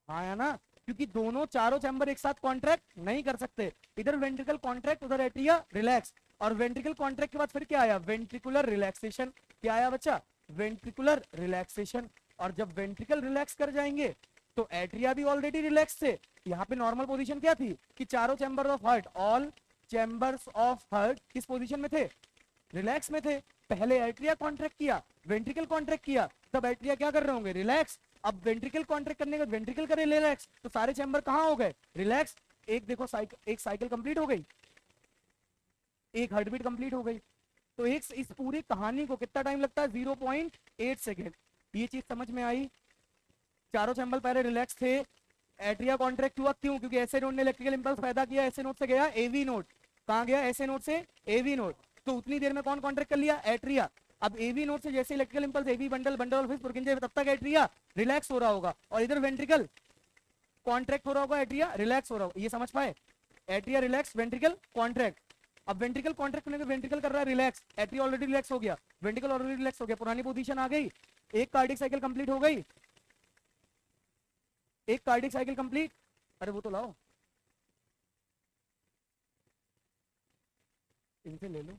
हाँ या ना, क्योंकि दोनों चारों चैम्बर एक साथ कॉन्ट्रैक्ट नहीं कर सकते। इधर वेंट्रिकल कॉन्ट्रैक्ट, उधर एट्रिया रिलैक्स, और वेंट्रिकल कॉन्ट्रैक्ट के बाद फिर क्या आया? Ventricular relaxation. क्या आया बच्चा? Ventricular relaxation. और जब वेंट्रिकल रिलैक्स कर जाएंगे तो एट्रिया भी ऑलरेडी रिलैक्स थे। यहाँ पे नॉर्मल पोजीशन क्या थी कि चारों chamber of heart, all chambers of heart किस पोजीशन में थे? रिलैक्स में थे। पहले एट्रिया कॉन्ट्रैक्ट किया, वेंट्रिकल कॉन्ट्रैक्ट किया, तब एट्रिया क्या कर रहे होंगे? रिलैक्स। अब वेंट्रिकल कॉन्ट्रैक्ट करने के बाद वेंट्रिकल करे रिलैक्स, तो सारे चैम्बर कहाँ हो गए? रिलैक्स। एक देखो एक साइकिल कंप्लीट हो गई, एक हार्ट बीट कंप्लीट हो गई। तो एक इस पूरी कहानी को कितना टाइम लगता है? 0.8 सेकेंड। ये चीज समझ में आई? चारों चैम्बर पहले रिलैक्स थे, एट्रिया कॉन्ट्रैक्ट हुआ, क्यों? क्योंकि एसए नोड ने इलेक्ट्रिकल इंपल्स पैदा किया, एसए नोड से गया एवी नोड। कहाँ गया? एसए नोड से एवी नोड। तो उतनी देर में कौन कॉन्ट्रैक्ट कर लिया? एट्रिया। अब एवी नोड से जैसे electrical impulse AV bundle, bundle और फिर पुरकिंजे, तब तक एट्रिया रिलैक्स हो रहा होगा, और इधर वेंट्रिकल कॉन्ट्रैक्ट हो रहा होगा, एट्रिया रिलैक्स हो रहा होगा। ये समझ पाए? Atria relax, ventricle contract. अब वेंट्रिकल कॉन्ट्रैक्ट होने के वेंट्रिकल कर रहा है रिलैक्स, एट्रिया ऑलरेडी रिलैक्स हो गया, वेंट्रिकल ऑलरेडी रिलैक्स हो गया, पुरानी पोजीशन आ गई, एक कार्डियक साइकिल कंप्लीट हो गई, एक कार्डियक साइकिल कंप्लीट। अरे वो तो लाओ, इनसे ले लो।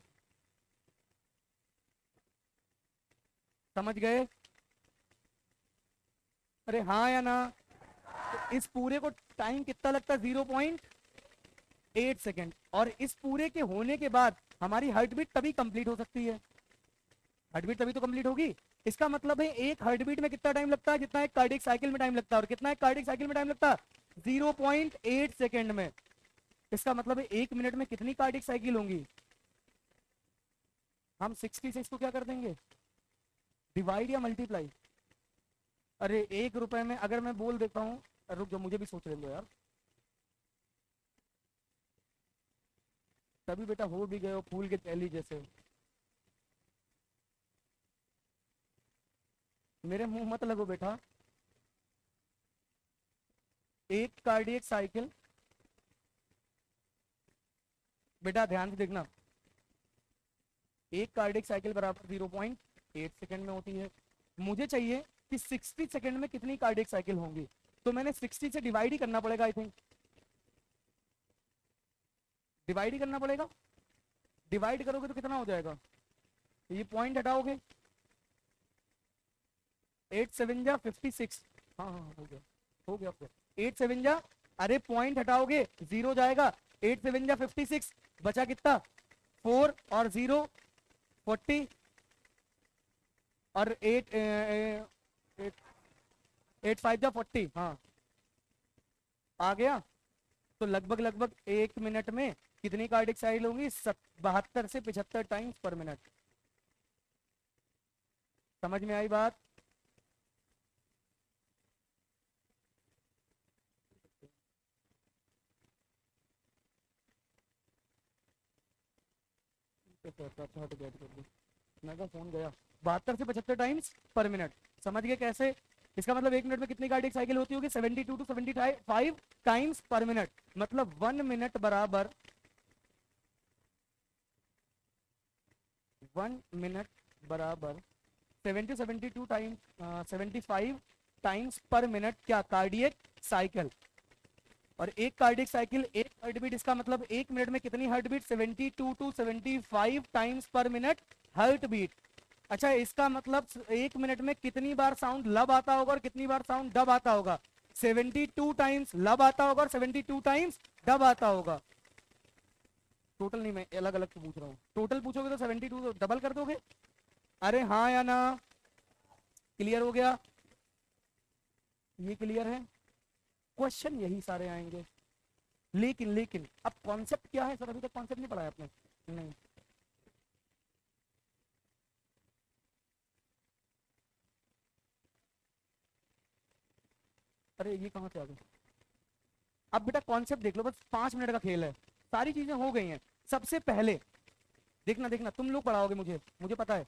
समझ गए? अरे हाँ या ना? तो इस पूरे को टाइम कितना लगता है? 0.8 सेकेंड। और इस पूरे के होने के बाद हमारी हार्ट बीट तभी कंप्लीट हो सकती है, हार्ट बीट तभी तो कंप्लीट होगी। इसका मतलब है एक हार्ट बीट में कितना टाइम लगता है? जितना एक कार्डियक साइकिल में टाइम लगता है। और कितना एक कार्डियक साइकिल में टाइम लगता है? 0.8 सेकेंड में। इसका मतलब है एक मिनट में कितनी कार्डियक साइकिल होंगी? हम 66 को क्या कर देंगे? डिवाइड या मल्टीप्लाई? अरे 1 रुपए में अगर मैं बोल देता हूँ, रुक जाओ मुझे भी सोच लेने दो यार, तभी बेटा हो भी गए हो फूल के थैली जैसे। मेरे मुंह मत लगो बेटा। एक कार्डियक साइकिल, बेटा ध्यान से देखना, एक कार्डियक साइकिल बराबर 0.8 सेकेंड में होती है। मुझे चाहिए कि 60 सेकेंड में कितनी कार्डियक साइकिल होंगी, तो मैंने 60 से डिवाइड ही करना पड़ेगा। आई थिंक डिवाइड ही करना पड़ेगा। डिवाइड करोगे तो कितना हो जाएगा? ये पॉइंट हटाओगे, 8 7 जा 56। हाँ हाँ हो गया, हो गया, हो गया। 8 7 जा, अरे पॉइंट हटाओगे 0 जाएगा, 8 7 जा 56, बचा कितना? 4 और 0 40, और 8 8 5 जा 40। हाँ आ गया। तो लगभग लगभग 1 मिनट में कितनी कार्डियक साइकिल होंगी? 72 से 75 टाइम्स पर मिनट। समझ में आई बात? मैं फोन गया, 72 से 75 टाइम्स पर मिनट। समझ गए कैसे? इसका मतलब 1 मिनट में कितनी कार्डियक साइकिल होती होगी? 72 टू 75 टाइम्स पर मिनट। मतलब 1 मिनट बराबर 1 मिनट बराबर 72 टाइम्स 75 टाइम्स पर मिनट क्या? Cardiac cycle. और एक कार्डियक साइकिल, एक हार्ट बीट, इसका मतलब 1 मिनट में कितनी heartbeat? 72 to 75 times per minute heartbeat. अच्छा, इसका मतलब 1 मिनट में कितनी बार साउंड लब आता होगा और कितनी बार साउंड डब आता होगा? 72 टाइम्स लब आता होगा और 72 टाइम्स डब आता होगा। टोटल नहीं, मैं अलग अलग पूछ रहा हूँ। टोटल पूछोगे तो 72 तो डबल कर दोगे। अरे हाँ या ना, क्लियर हो गया, ये क्लियर है। क्वेश्चन यही सारे आएंगे। लेकिन लेकिन अब कॉन्सेप्ट क्या है सर, अभी तक कॉन्सेप्ट नहीं पढ़ाया आपने? नहीं। अरे ये कहाँ से आ गए? अब बेटा कॉन्सेप्ट देख लो, बस 5 मिनट का खेल है, सारी चीजें हो गई हैं। सबसे पहले देखना देखना, तुम लोग पढ़ाओगे मुझे, मुझे पता है।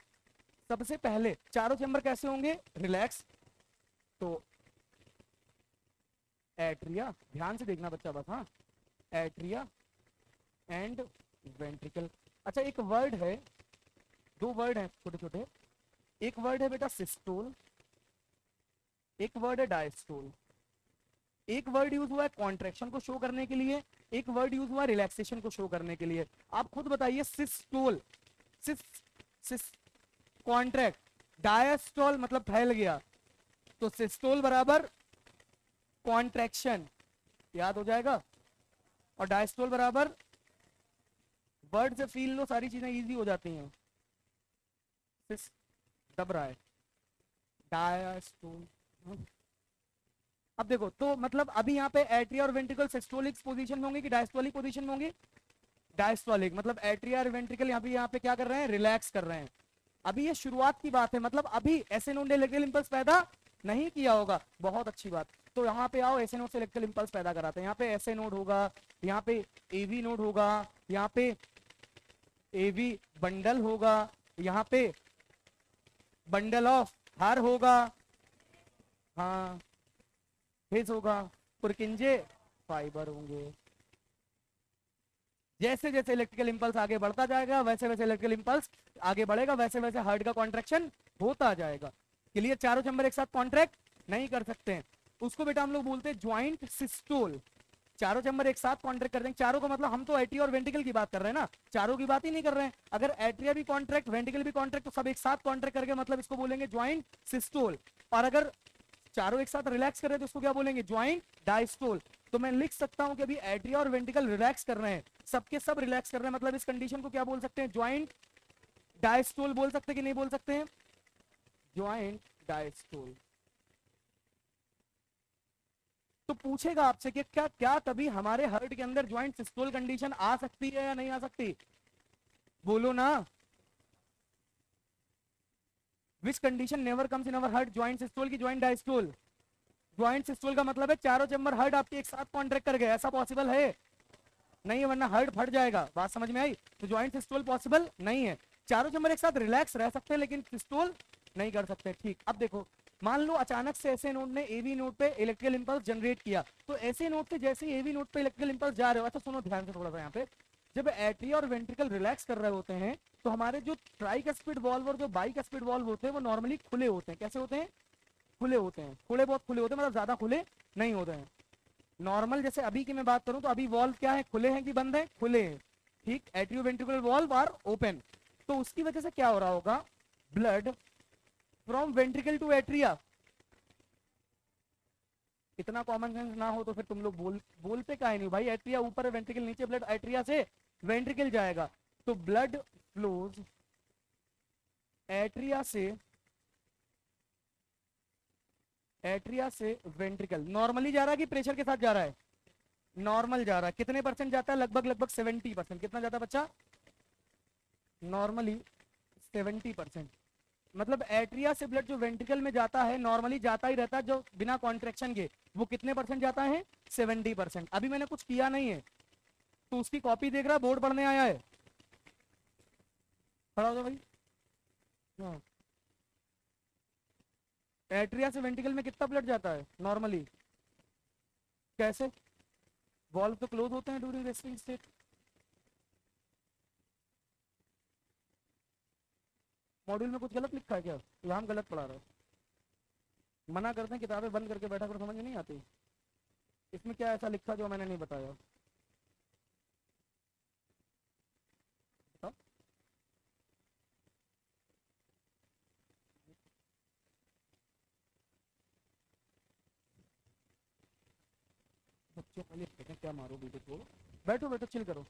सबसे पहले चारों चैम्बर कैसे होंगे? रिलैक्स। तो एट्रिया, ध्यान से देखना बच्चा बस, हाँ। Atria and ventricle. अच्छा एक वर्ड है, दो वर्ड हैं छोटे छोटे। एक वर्ड है बेटा सिस्टोल, एक वर्ड है डायस्टोल। एक वर्ड यूज हुआ है कॉन्ट्रेक्शन को शो करने के लिए, एक वर्ड यूज हुआ है रिलैक्सेशन को शो करने के लिए। आप खुद बताइए, सिस्टोल, सिस सिस कॉन्ट्रैक्ट, डायस्टोल मतलब फैल गया, तो सिस्टोल बराबर कॉन्ट्रैक्शन, याद हो जाएगा। और डायस्टोल बराबर, वर्ड से फील लो, सारी चीजें इजी हो जाती हैं। सिस दब रहा है, डायस्टोल। अब देखो तो मतलब अभी यहाँ पे एट्रिया और वेंट्रिकल सिस्टोलिक पोजीशन में होंगे कि डायस्टोलिक पोजीशन में होंगे? डायस्टोलिक, मतलब एट्रिया और वेंट्रिकल यहाँ पे क्या कर रहे हैं? रिलैक्स कर रहे हैं। अभी ये शुरुआत की बात है, मतलब अभी ऐसे नोड ने इलेक्ट्रिकल इंपल्स पैदा नहीं किया होगा। बहुत अच्छी बात। तो यहाँ पे आओ, ऐसे नोड से इलेक्ट्रिकल इंपल्स पैदा कराते हैं। यहाँ पे ऐसे नोड होगा, यहाँ पे एवी नोड होगा, यहाँ पे एवी बंडल होगा, यहाँ पे बंडल ऑफ हार होगा, हाँ फेज होगा, पुरकिंजे फाइबर होंगे। जैसे जैसे इलेक्ट्रिकल इंपल्स आगे बढ़ता जाएगा, वैसे वैसे इलेक्ट्रिकल इंपल्स आगे बढ़ेगा, वैसे वैसे हार्ट का कॉन्ट्रैक्शन होता जाएगा। क्लियर? चारों चैम्बर एक साथ कॉन्ट्रैक्ट नहीं कर सकते हैं, उसको बेटा हम लोग बोलते हैं ज्वाइंट सिस्टोल। चारों चैम्बर एक साथ कॉन्ट्रैक्ट कर देंगे। चारों का मतलब हम तो एट्रिया और वेंट्रिकल की बात कर रहे हैं ना, चारों की बात ही नहीं कर रहे हैं। अगर एट्रिया भी कॉन्ट्रैक्ट, वेंट्रिकल भी कॉन्ट्रैक्ट, तो सब एक साथ कॉन्ट्रैक्ट करके मतलब इसको बोलेंगे ज्वाइंट सिस्टोल। और अगर चारों एक साथ रिलैक्स कर रहे हैं तो उसको क्या बोलेंगे? Joint diastole. तो मैं लिख सकता हूं कि अभी एट्रिया और वेंट्रिकल रिलैक्स कर रहे हैं, सबके सब रिलैक्स कर रहे हैं, मतलब इस कंडीशन को क्या बोल सकते हैं? ज्वाइंट डायस्टोल बोल सकते हैं कि नहीं बोल सकते हैं? Joint diastole. तो पूछेगा आपसे कि क्या क्या कभी हमारे हार्ट के अंदर ज्वाइंट सिस्टोल कंडीशन आ सकती है या नहीं आ सकती? बोलो ना। Which condition never comes in our heart? Joint systole की ज्वाइंट डायस्टोल? ज्वाइंट सिस्टोल का मतलब है चारों चैम्बर हार्ट आपके एक साथ कॉन्ट्रैक्ट कर गए, ऐसा पॉसिबल है? नहीं है, वरना हार्ट फट जाएगा। बात समझ में आई? तो ज्वाइंट सिस्टोल पॉसिबल नहीं है। चारों चैम्बर एक साथ रिलैक्स रह सकते हैं लेकिन सिस्टोल नहीं कर सकते। ठीक, अब देखो, मान लो अचानक से ऐसे नोड ने एवी नोड पे इलेक्ट्रिकल इंपल्स जनरेट किया, तो ऐसे नोड पे जैसे एवी नोड पे इलेक्ट्रिकल इंपल्स जा रहे हो, अच्छा सुनो ध्यान से थोड़ा सा, यहाँ पे जब एट्रिया और वेंट्रिकल रिलैक्स कर रहे होते हैं तो हमारे जो ट्राइकस्पिड वॉल्व और जो बाइकस्पिड वॉल्व होते हैं वो नॉर्मली खुले होते हैं। कैसे होते हैं? खुले होते हैं। खुले, बहुत खुले होते हैं, मतलब ज्यादा खुले नहीं होते हैं। नॉर्मल जैसे अभी की मैं बात करूं तो अभी वॉल्व क्या है? खुले हैं कि बंद है? खुले हैं। ठीक, atrioventricular valve are open. तो उसकी वजह से क्या हो रहा होगा? Blood from ventricle to atria. इतना कॉमन सेंस ना हो तो फिर तुम लोग बोलते काहे नहीं भाई? एट्रिया ऊपर है, वेंट्रिकल नीचे, ब्लड एट्रिया से वेंट्रिकल जाएगा। तो ब्लड फ्लोज एट्रिया से, एट्रिया से वेंट्रिकल। नॉर्मली जा रहा है कि प्रेशर के साथ जा रहा है? नॉर्मल जा रहा है। कितने परसेंट जाता है? लगभग लगभग 70%। कितना जाता है बच्चा? नॉर्मली 70%। मतलब एट्रिया से ब्लड जो वेंट्रिकल में जाता है नॉर्मली जाता ही रहता है, जो बिना कॉन्ट्रेक्शन के, वो कितने परसेंट जाता है? 70%। अभी मैंने कुछ किया नहीं है, तो उसकी कॉपी देख रहा है, बोर्ड पढ़ने आया है? खड़ा हो जाओ भाई। हाँ। एट्रिया से वेंट्रिकल में कितना ब्लड जाता है नॉर्मली? कैसे? वॉल्व तो क्लोज होते हैं ड्यूरिंग रेस्टिंग स्टेट। मॉड्यूल में कुछ गलत लिखा है क्या, या हम गलत पढ़ा रहे हैं? मना करते हैं किताबें बंद करके बैठा करो, समझ में नहीं आती। इसमें क्या ऐसा लिखा जो मैंने नहीं बताया? बताओ। बच्चों पहले देखते हैं क्या मारो बेटे को। बैठो बैठो चिल करो।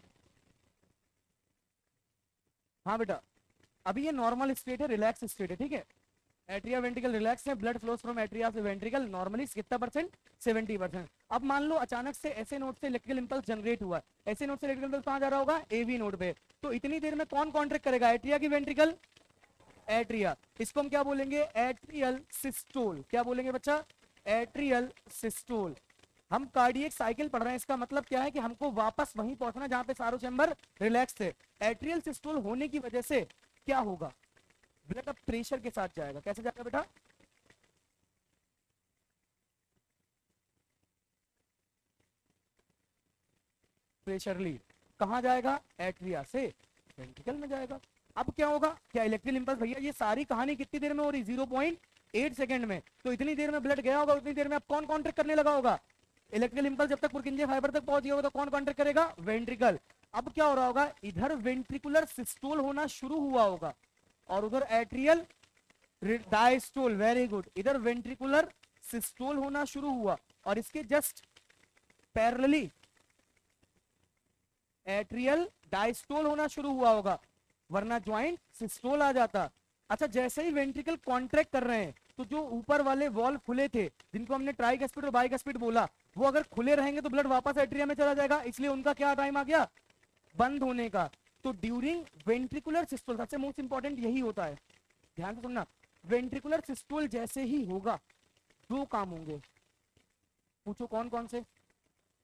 हाँ बेटा, अभी ये नॉर्मल स्टेट है, रिलैक्स स्टेट है, ठीक है। एट्रिया वेंट्रिकल रिलैक्स है, ब्लड फ्लोस फ्रॉम एट्रिया से वेंट्रिकल नॉर्मली कितना परसेंट, 70%। अब मान लो अचानक से ऐसे नोड से इलेक्ट्रिकल इंपल्स जनरेट हुआ, ऐसे नोड से इलेक्ट्रिकल इंपल्स कहां जा रहा होगा, एवी नोड पे। तो इतनी देर में कौन कॉन्ट्रैक्ट करेगा, एट्रिया की वेंट्रिकल, एट्रिया। इसको हम क्या बोलेंगे, एट्रियल सिस्टोल। क्या बोलेंगे बच्चा, एट्रियल सिस्टोल। हम कार्डियक साइकिल पढ़ रहे हैं, इसका मतलब क्या है कि हमको वापस वहीं पहुंचना जहां पे सारो चैम्बर रिलैक्स थे। एट्रियल सिस्टोल होने की वजह से क्या होगा, ब्लड अब प्रेशर के साथ जाएगा। कैसे जाएगा बेटा, प्रेशरली। कहां जाएगा, एट्रिया से वेंट्रिकल में जाएगा। अब क्या होगा, क्या इलेक्ट्रिकल इंपल्स, भैया ये सारी कहानी कितनी देर में हो रही, 0.8 सेकंड में। तो इतनी देर में ब्लड गया होगा, उतनी देर में अब कौन कॉन्ट्रैक्ट करने लगा होगा, इलेक्ट्रिकल इंपल्स जब तक पुरकिंजे फाइबर तक पहुंच गया होगा तो कौन कॉन्ट्रैक्ट करेगा, वेंट्रिकल। अब क्या हो रहा होगा, इधर वेंट्रिकुलर सिस्टोल होना शुरू हुआ होगा और उधर एट्रियल डायस्टोल। वेरी गुड, इधर वेंट्रिकुलर सिस्टोल होना शुरू हुआ और इसके जस्ट पैरेलली एट्रियल डायस्टोल होना शुरू हुआ होगा, वरना ज्वाइंट सिस्टोल आ जाता। अच्छा, जैसे ही वेंट्रिकल कॉन्ट्रैक्ट कर रहे हैं तो जो ऊपर वाले वॉल्व खुले थे, जिनको हमने ट्राइकस्पिड और बाइकस्पिड बोला, वो अगर खुले रहेंगे तो ब्लड वापस एट्रिया में चला जाएगा, इसलिए उनका क्या टाइम आ गया, बंद होने का। तो ड्यूरिंग वेंट्रिकुलर सिस्टोल, सबसे मोस्ट इंपॉर्टेंट यही होता है, ध्यान से सुनना। वेंट्रिकुलर सिस्टोल जैसे ही होगा, दो काम होंगे, पूछो कौन कौन से।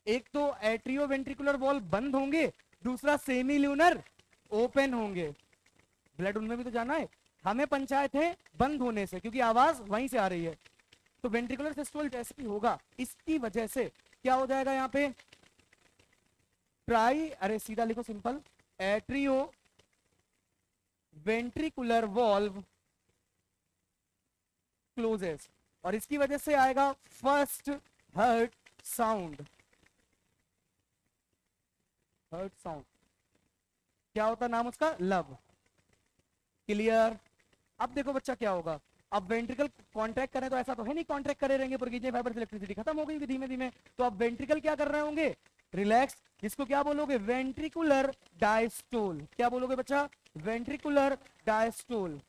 एक तो एट्रियो वेंट्रिकुलर वॉल्व बंद होंगे, दूसरा सेमी ल्यूनर ओपन होंगे। ब्लड उनमें भी तो जाना है, हमें पंचायत है बंद होने से, क्योंकि आवाज वहीं से आ रही है। तो वेंट्रिकुलर सिस्टोल जैसे ही होगा, इसकी वजह से क्या हो जाएगा, यहाँ पे ट्राई, अरे सीधा लिखो simple, atrioventricular valve closes, और इसकी वजह से आएगा first heart sound. Heart sound क्या होता, नाम उसका लब। क्लियर। अब देखो बच्चा क्या होगा, अब वेंट्रिकल कॉन्ट्रैक्ट करें तो ऐसा तो है नहीं कॉन्ट्रैक्ट करे रहेंगे, पुरकिंजे फाइबर से इलेक्ट्रिसिटी खत्म हो गई धीमे धीमे। तो अब वेंट्रिकल क्या कर रहे होंगे, रिलैक्स। जिसको क्या बोलोगे, वेंट्रिकुलर डायस्टोल। क्या बोलोगे बच्चा, वेंट्रिकुलर डायस्टोल।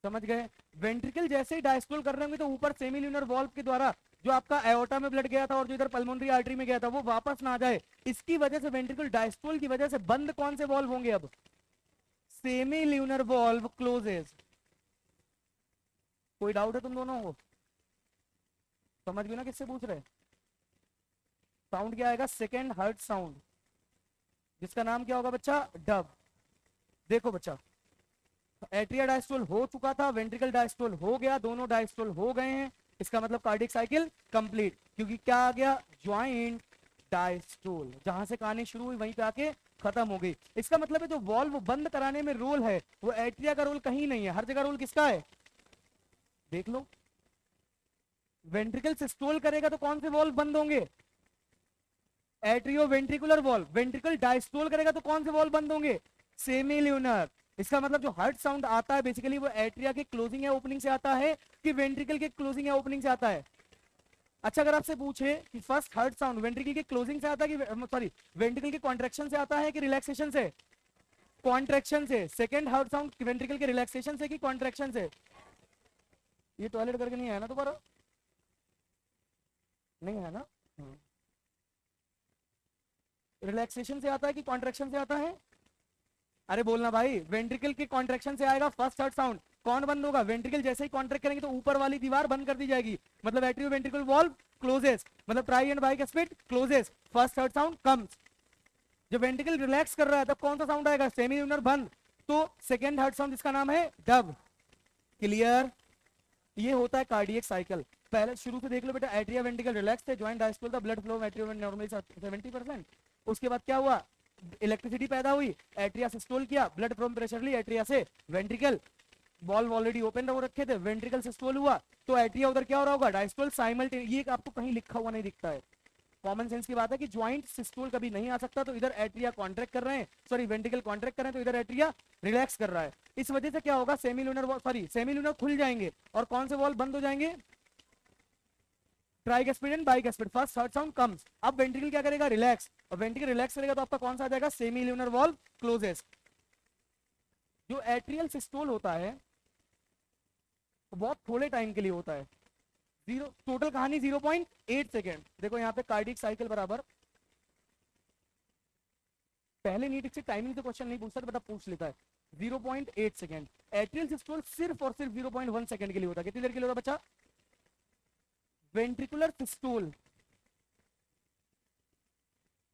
समझ गए। वेंट्रिकल जैसे ही डायस्टोल कर रहे होंगे तो ऊपर सेमी ल्यूनर वॉल्व के द्वारा जो आपका एओर्टा में ब्लड गया था और जो इधर पल्मोनरी आर्टरी में गया था वो वापस ना आ जाए, इसकी वजह से वेंट्रिकल डायस्टोल की वजह से बंद कौन से वॉल्व होंगे, अब सेमी ल्यूनर वॉल्व क्लोजेस। कोई डाउट है तुम दोनों को, समझ गए ना किससे पूछ रहे। साउंड क्या आएगा, सेकेंड हर्ट साउंड, जिसका नाम क्या होगा बच्चा, डब। देखो बच्चा, एट्रिया डायस्टोल हो चुका था, वेंट्रिकल डायस्टोल हो गया, दोनों डायस्टोल हो गए हैं, इसका मतलब कार्डियक साइकिल कंप्लीट। क्योंकि क्या आ गया, ज्वाइंट डायस्टोल, जहां से कहानी शुरू हुई वहीं पे आके खत्म हो गई। इसका मतलब है जो वॉल्व बंद कराने में रोल है वो एट्रिया का रोल कहीं नहीं है, हर जगह रोल किसका है, देख लो। वेंट्रिकल सिस्टोल करेगा तो कौन से वॉल्व बंद होंगे, atrio ventricular valve. Ventricle diastole करेगा तो कौन से वॉल्व बंद होंगे, सेमी ल्यूनर। इसका मतलब जो हर्ट साउंड आता है बेसिकली वो एट्रिया के क्लोजिंग या ओपनिंग से आता है कि वेंट्रिकल के क्लोजिंग या ओपनिंग से आता है। अच्छा, अगर आपसे पूछे कि फर्स्ट हर्ट साउंड वेंट्रिकल के क्लोजिंग से आता है कि सॉरी वेंट्रिकल के कॉन्ट्रैक्शन से आता है कि रिलैक्सेशन से, कॉन्ट्रैक्शन से। सेकंड हर्ट साउंड वेंट्रिकल के रिलैक्सेशन से कि कॉन्ट्रैक्शन से। ये टॉयलेट करके नहीं आया ना दोबारा, नहीं है ना। रिलैक्सेशन से आता है कि कॉन्ट्रैक्शन से आता है, अरे बोलना भाई। वेंट्रिकल के कॉन्ट्रैक्शन से आएगा फर्स्ट हर्ट साउंड। कौन बंद होगा, वेंट्रिकल जैसे ही कॉन्ट्रैक्ट करेंगे तो ऊपर वाली दीवार बंद कर दी जाएगी, मतलब एट्रियो वेंट्रिकल वॉल्व क्लोजेस, मतलब tri and bicuspid closes, first heart sound comes. जब वेंट्रिकल रिलैक्स कर रहा है तब कौन सा साउंड आएगा, सेमी ल्यूनर बंद, तो सेकेंड हर्ट साउंड जिसका नाम है डब। क्लियर। ये होता है कार्डियक साइकिल। पहले शुरू से देख लो बेटा, एट्रिया वेंट्रिकल रिलैक्स थे, ज्वाइंट डायस्टोल था, ब्लड फ्लो एट्रियो नॉर्मली 70%। उसके बाद क्या हुआ, इलेक्ट्रिसिटी पैदा हुई, एट्रिया सिस्टोल किया, ब्लड फ्लो प्रेशरली एट्रिया से वेंट्रिकल, वॉल्व ऑलरेडी ओपन हो रखे थे, वेंट्रिकल सिस्टोल हुआ तो एट्रिया उधर क्या हो रहा होगा, डायस्टोल साइमल्टेनियस। ये आपको कहीं लिखा हुआ नहीं दिखता है, कॉमन सेंस की बात है कि ज्वाइंट सिस्टोल कभी नहीं आ सकता, तो इधर एट्रिया कॉन्ट्रैक्ट कर रहे हैं, सॉरी वेंट्रिकल कॉन्ट्रैक्ट कर रहे हैं, तो इधर एट्रिया रिलैक्स कर रहा है। इस वजह से क्या होगा, सेमिलुनर वॉल, सॉरी सेमिलुनर खुल जाएंगे और कौन से वॉल बंद हो जाएंगे, tricuspid and bicuspid. First third sound comes. अब वेंट्रिकल क्या करेगा, रिलैक्स, और वेंट्रिकल रिलैक्स करेगा तो आपका कौन सा आ जाएगा, सेमिलुनर वॉल क्लोजेस। जो एट्रियल सिस्टोल होता है वो बहुत थोड़े टाइम के लिए होता है, जीरो, टोटल कहानी 0.8 सेकेंड। देखो यहाँ पे कार्डियक साइकिल बराबर, पहले नीट से टाइमिंग से क्वेश्चन नहीं पूछता था, बट अब पूछ लेता है, 0.8 सेकेंड। एट्रियल सिस्टोल सिर्फ और सिर्फ 0.1 सेकेंड के लिए होता है। कितनी देर के लिए होता है बच्चा, वेंट्रिकुलर सिस्टोल,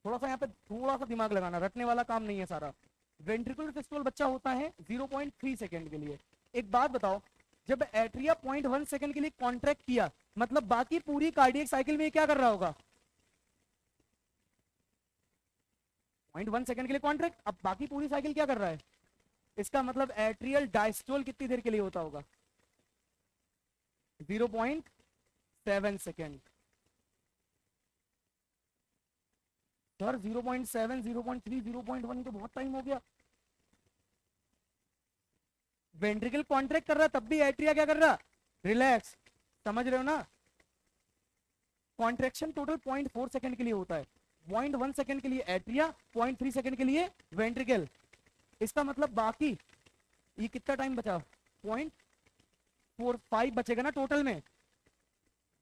थोड़ा सा यहाँ पे थोड़ा सा दिमाग लगाना, रटने वाला काम नहीं है सारा। वेंट्रिकुलर सिस्टोल बच्चा होता है 0.3 सेकेंड के लिए। एक बात बताओ, जब एट्रिया 0.1 सेकेंड के लिए कॉन्ट्रैक्ट किया, मतलब बाकी पूरी कार्डियक साइकिल में क्या कर रहा होगा, 0.1 सेकेंड के लिए कॉन्ट्रैक्ट, अब बाकी पूरी साइकिल क्या कर रहा है, इसका मतलब एट्रियल डायस्टोल कितनी देर के लिए होता होगा, 0.7 सेकेंड। सर 0.7, 0.3, 0.1 तो बहुत टाइम हो गया। वेंट्रिकल कॉन्ट्रैक्ट कर रहा तब भी एट्रिया क्या कर रहा, रिलैक्स। समझ रहे हो ना, कॉन्ट्रैक्शन टोटल 0.4 सेकंड के लिए होता है, 0.1 सेकंड के लिए एट्रिया, 0.3 सेकंड के लिए वेंट्रिकल। इसका मतलब बाकी ये कितना टाइम बचा, 0.45 बचेगा ना टोटल में।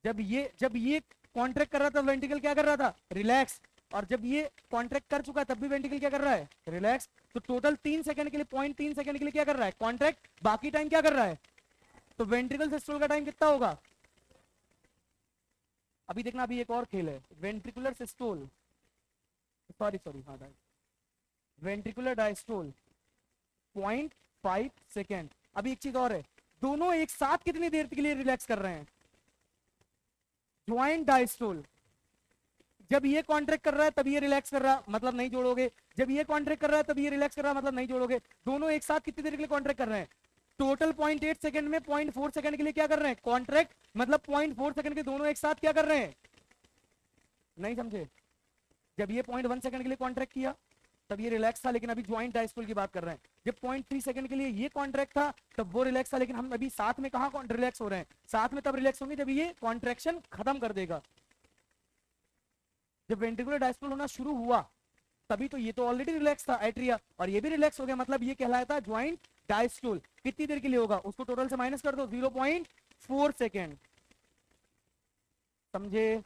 जब ये कॉन्ट्रैक्ट कर रहा था, वेंट्रिकल क्या कर रहा था, रिलैक्स, और जब ये कॉन्ट्रैक्ट कर चुका है तब भी वेंट्रिकल क्या कर रहा है, रिलैक्स। तो टोटल 3 सेकंड के लिए, 0.3 सेकंड के लिए क्या कर रहा है, कॉन्ट्रैक्ट, बाकी टाइम क्या कर रहा है। तो वेंट्रिकल सिस्टोल का टाइम कितना होगा, अभी देखना, अभी एक और खेल है, वेंट्रिकुलर सिस्टोल, सॉरी हाँ, वेंट्रिकुलर डायस्टोल 0.5 सेकेंड। अभी एक चीज और है, दोनों एक साथ कितनी देर के लिए रिलैक्स कर रहे हैं, ज्वाइंट डायस्टोल, जब ये कॉन्ट्रैक्ट कर रहा है तब ये रिलैक्स कर रहा, मतलब नहीं जोड़ोगे, जब ये कॉन्ट्रैक्ट कर रहा है तब ये रिलैक्स कर रहा, मतलब नहीं जोड़ोगे, दोनों एक साथ कितनी देर के लिए कॉन्ट्रैक्ट कर रहे हैं, टोटल 0.8 सेकंड में 0.4 सेकंड के लिए क्या कर रहे हैं, कॉन्ट्रैक्ट, मतलब 0.4 सेकंड के दोनों एक साथ क्या कर रहे हैं, नहीं समझे। जब ये 0.1 सेकंड के लिए कॉन्ट्रैक्ट किया तब ये रिलैक्स था, लेकिन अभी ज्वाइंट डायस्टोल की बात कर रहे हैं। जब 0.3 सेकंड के लिए ये कॉन्ट्रैक्ट था तब वो रिलैक्स था, लेकिन हम अभी साथ में कहां रिलैक्स हो रहे हैं, साथ में तब रिलैक्स होंगे जब ये कॉन्ट्रैक्शन खत्म कर देगा। जब वेंट्रिकुलर डायस्टोल होना शुरू हुआ तभी तो ये तो ऑलरेडी रिलैक्स था एट्रिया, और ये भी रिलैक्स हो गया, मतलब ये कहलाता है ज्वाइंट डायस्टोल। कितनी देर के लिए होगा, उसको टोटल से माइनस कर दो, 0.4 सेकेंड। समझे,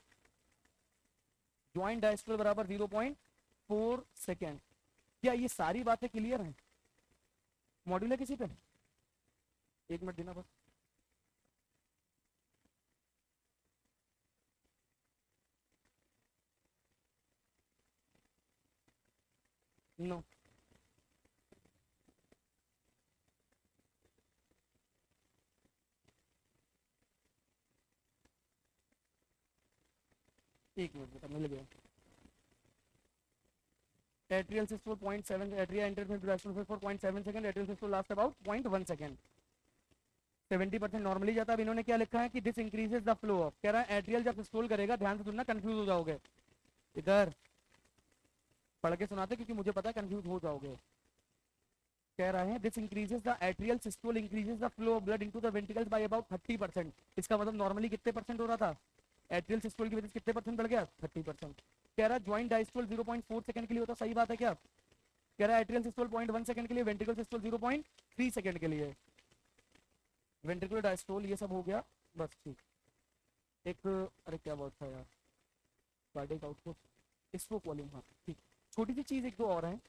ज्वाइंट डायस्टोल बराबर 0.4 सेकेंड। क्या ये सारी बातें क्लियर हैं, मॉड्यूल है किसी पे, एक मिनट देना बस। नो, एक मिनट बेटा, मिल गया। Atrial systole 0.7, atria enters into diastole phase for 0.7 second, atrial systole last about 0.1 second, 70% normally जाता है। अब इन्होंने क्या लिखा है कि this increases the flow of, कह रहा है एट्रियल जब सिस्टोल करेगा, ध्यान से सुनना, कंफ्यूज हो जाओगे, इधर पढ़ के सुनाते क्योंकि मुझे पता है कंफ्यूज हो जाओगे। कह रहे हैं this increases the atrial systole increases the flow of blood into the ventricles by about 30%। इसका मतलब नॉर्मली कितने परसेंट हो रहा था, एट्रियल सिस्टोल की वजह से कितने परसेंट बढ़ गया, 30%। कह रहा है ज्वाइंट डायस्टोल 0.4 सेकंड के लिए होता, सही बात है क्या। कह रहा है एट्रियल सिस्टोल 0.1 सेकंड के लिए, वेंट्रिकल सिस्टोल 0.3 सेकंड के लिए। वेंट्रिकुलर डायस्टोल ये सब हो गया, बस ठीक। एक अरे क्या वर्ड था यार, कार्डियक आउटपुट, स्ट्रोक वॉल्यूम, हाँ ठीक। छोटी सी चीज एक दो और है,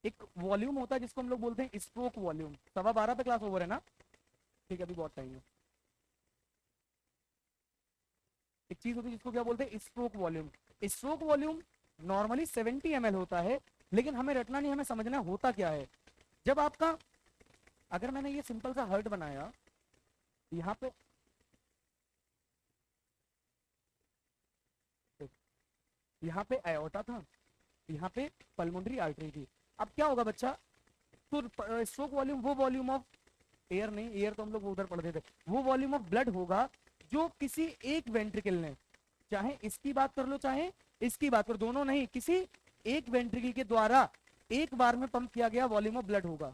एक वॉल्यूम होता है जिसको हम लोग बोलते हैं स्ट्रोक वॉल्यूम। 12:15 पे क्लास ओवर है ना, ठीक है, अभी बहुत टाइम है। एक चीज होती है जिसको क्या बोलते हैं, stroke volume. Stroke volume normally 70 ml होता है, लेकिन हमें रटना नहीं, हमें समझना होता क्या है। जब आपका, अगर मैंने ये सिंपल सा हर्ट बनाया, यहाँ पे एओर्टा था, यहाँ पे पल्मोनरी आर्टरी थी। अब क्या होगा बच्चा, तो स्ट्रोक वॉल्यूम वो वॉल्यूम ऑफ एयर नहीं, एयर तो हम लोग उधर पढ़ते थे, वो वॉल्यूम ऑफ ब्लड होगा जो किसी एक वेंट्रिकल ने चाहे इसकी बात कर लो चाहे इसकी बात करो, दोनों नहीं, किसी एक वेंट्रिकल के द्वारा एक बार में पंप किया गया वॉल्यूम ऑफ ब्लड होगा।